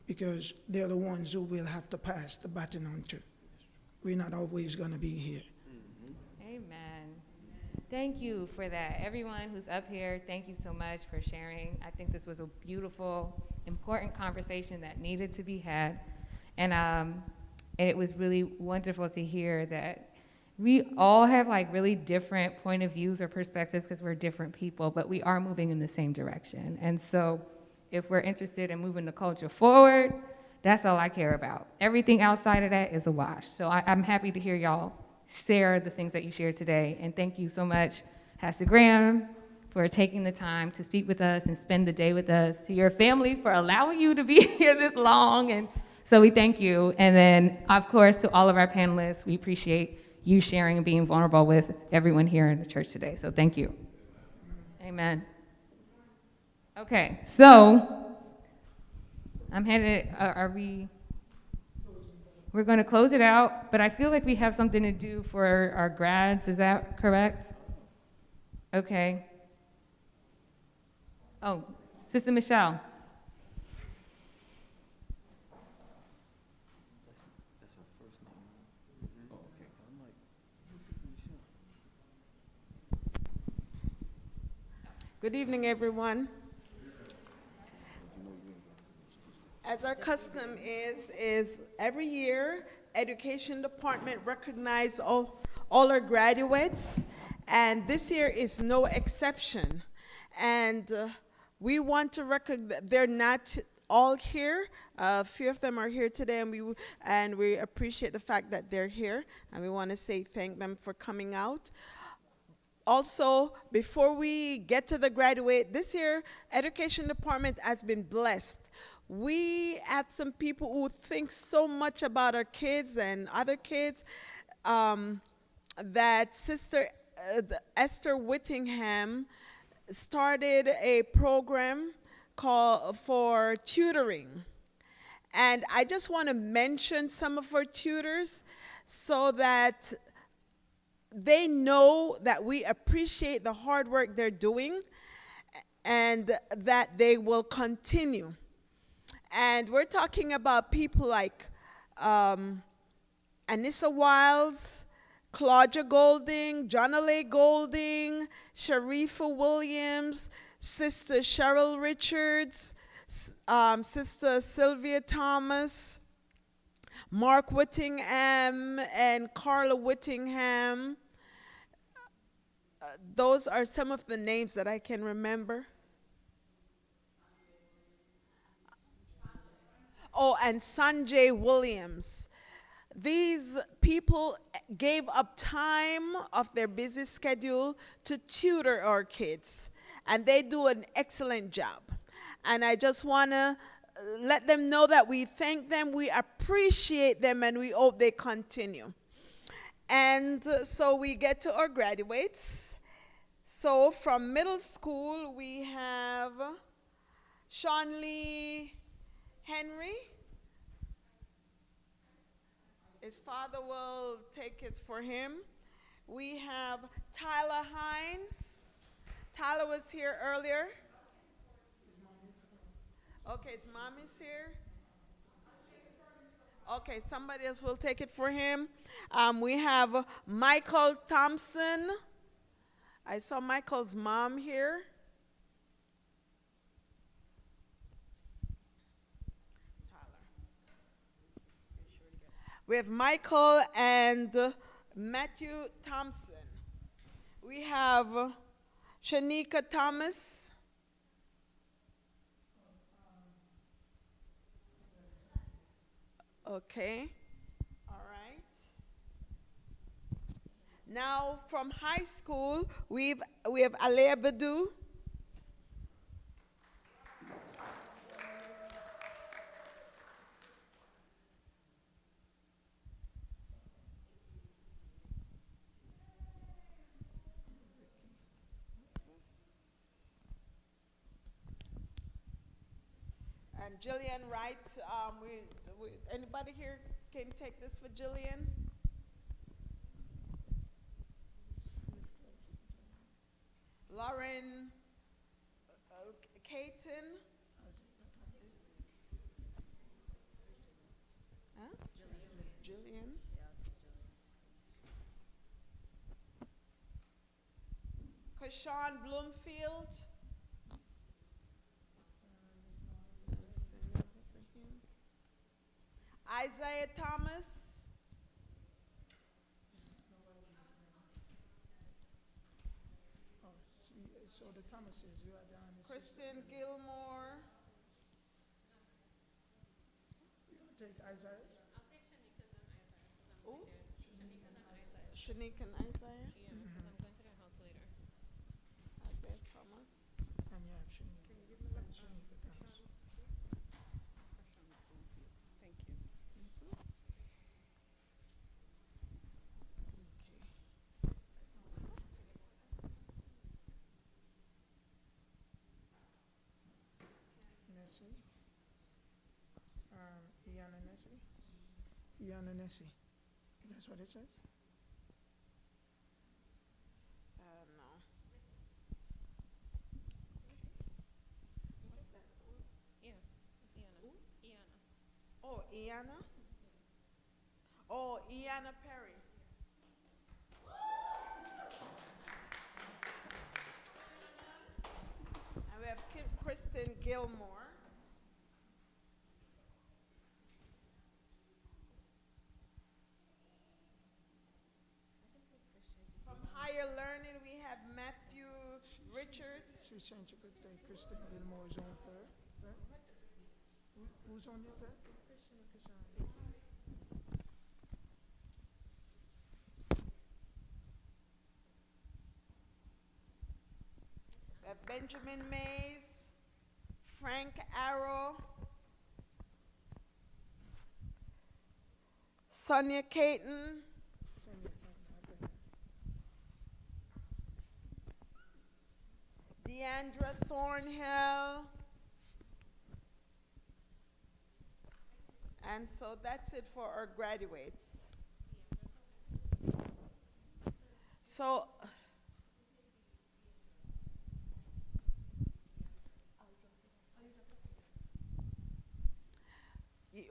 because they're the ones who will have to pass the baton on to. We're not always going to be here. Amen. Thank you for that. Everyone who's up here, thank you so much for sharing. I think this was a beautiful, important conversation that needed to be had. And it was really wonderful to hear that we all have really different point of views or perspectives because we're different people, but we are moving in the same direction. And so if we're interested in moving the culture forward, that's all I care about. Everything outside of that is a wash. So I'm happy to hear y'all share the things that you shared today. And thank you so much, Pastor Graham, for taking the time to speak with us and spend the day with us, to your family for allowing you to be here this long. And so we thank you. And then, of course, to all of our panelists, we appreciate you sharing and being vulnerable with everyone here in the church today. So thank you. Amen. Okay, so I'm headed, we're going to close it out, but I feel like we have something to do for our grads. Is that correct? Okay. Oh, Sister Michelle. Good evening, everyone. As our custom is every year, Education Department recognize all our graduates, and this year is no exception. And we want to recognize, they're not all here. A few of them are here today, and we appreciate the fact that they're here, and we want to thank them for coming out. Also, before we get to the graduate, this year, Education Department has been blessed. We have some people who think so much about our kids and other kids that Sister Esther Whittingham started a program called for tutoring. And I just want to mention some of our tutors so that they know that we appreciate the hard work they're doing and that they will continue. And we're talking about people like Anissa Wiles, Claudia Golding, Jonale Golding, Sharifa Williams, Sister Cheryl Richards, Sister Sylvia Thomas, Mark Whittingham, and Carla Whittingham. Those are some of the names that I can remember. Oh, and Sanjay Williams. These people gave up time of their busy schedule to tutor our kids, and they do an excellent job. And I just want to let them know that we thank them, we appreciate them, and we hope they continue. And so we get to our graduates. So from middle school, we have Sean Lee Henry. His father will take it for him. We have Tyler Hines. Tyler was here earlier. Okay, his mom is here. Okay, somebody else will take it for him. We have Michael Thompson. I saw Michael's mom here. We have Michael and Matthew Thompson. We have Shanika Thomas. Okay, all right. Now from high school, we have Alea Badu. And Jillian Wright, anybody here can take this for Jillian? Lauren Caton. Huh? Jillian. Kashawn Bloomfield. Isaiah Thomas. Oh, so the Thomases, you are down. Kristen Gilmore. Take Isaiah. I'll take Shanika's and Isaiah. Ooh. Shanique and Isaiah. Shanique and Isaiah. Yeah, because I'm going to their house later. Isaiah Thomas. And you have Shanika. Can you give me that? Shanika Thomas. Thank you. Nessie. Iana Nessie. Iana Nessie. That's what it says? No. What's that? Yeah, it's Iana. Iana. Oh, Iana? Oh, Iana Perry. Kristen Gilmore. From Higher Learning, we have Matthew Richards. She sent you good day. Kristen Gilmore is on third. Right? Who's on the other? We have Benjamin Mays, Frank Arrow, Sonia Caton, Deandra Thornhill, and so that's it for our graduates. So,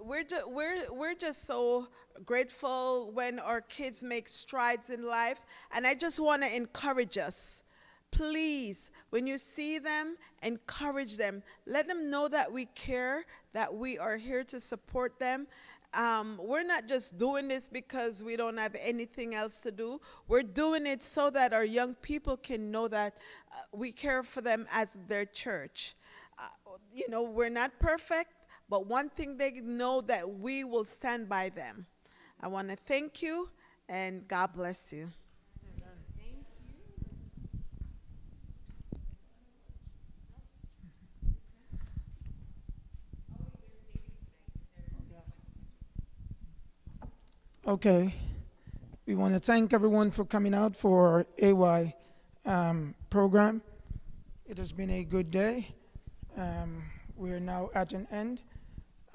we're just so grateful when our kids make strides in life, and I just want to encourage us. Please, when you see them, encourage them. Let them know that we care, that we are here to support them. We're not just doing this because we don't have anything else to do. We're doing it so that our young people can know that we care for them as their church. We're not perfect, but one thing they know, that we will stand by them. I want to thank you, and God bless you. Okay. We want to thank everyone for coming out for our AY program. It has been a good day. We're now at an end.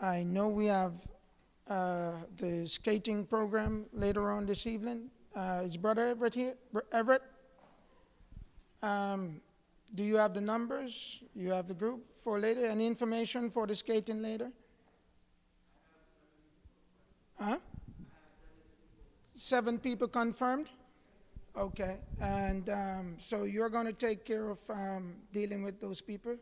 I know we have the skating program later on this evening. Is Brother Everett here? Everett? Do you have the numbers? You have the group for later? Any information for the skating later? Huh? 7 people confirmed? Okay. And so you're going to take care of dealing with those people?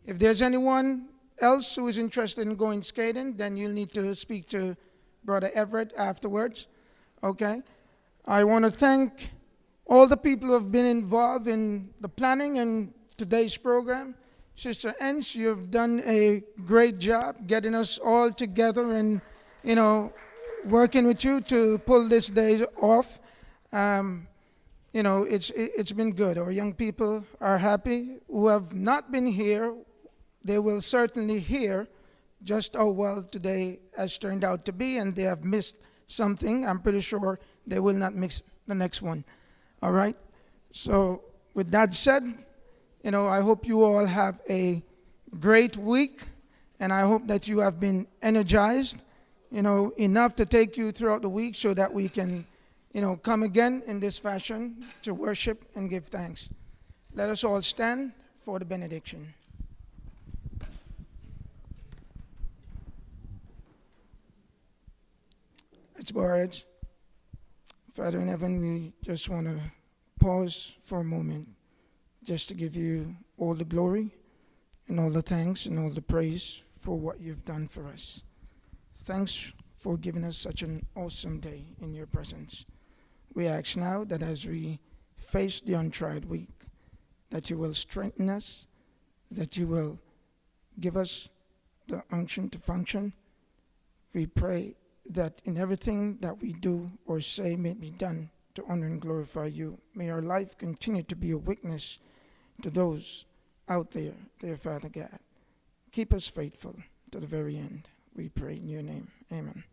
If there's anyone else who is interested in going skating, then you'll need to speak to Brother Everett afterwards. Okay? I want to thank all the people who have been involved in the planning and today's program. Sister Enns, you've done a great job getting us all together and, working with you to pull this day off. It's been good. Our young people are happy. Who have not been here, they will certainly hear just how well today has turned out to be, and they have missed something. I'm pretty sure they will not miss the next one. All right? So with that said, I hope you all have a great week, and I hope that you have been energized, enough to take you throughout the week so that we can, come again in this fashion to worship and give thanks. Let us all stand for the benediction. Let's bow our heads. Father in heaven, we just want to pause for a moment just to give you all the glory and all the thanks and all the praise for what you've done for us. Thanks for giving us such an awesome day in your presence. We ask now that as we face the untried week, that you will strengthen us, that you will give us the unction to function. We pray that in everything that we do or say may be done to honor and glorify you. May our life continue to be a witness to those out there, dear Father God. Keep us faithful to the very end. We pray in your name. Amen.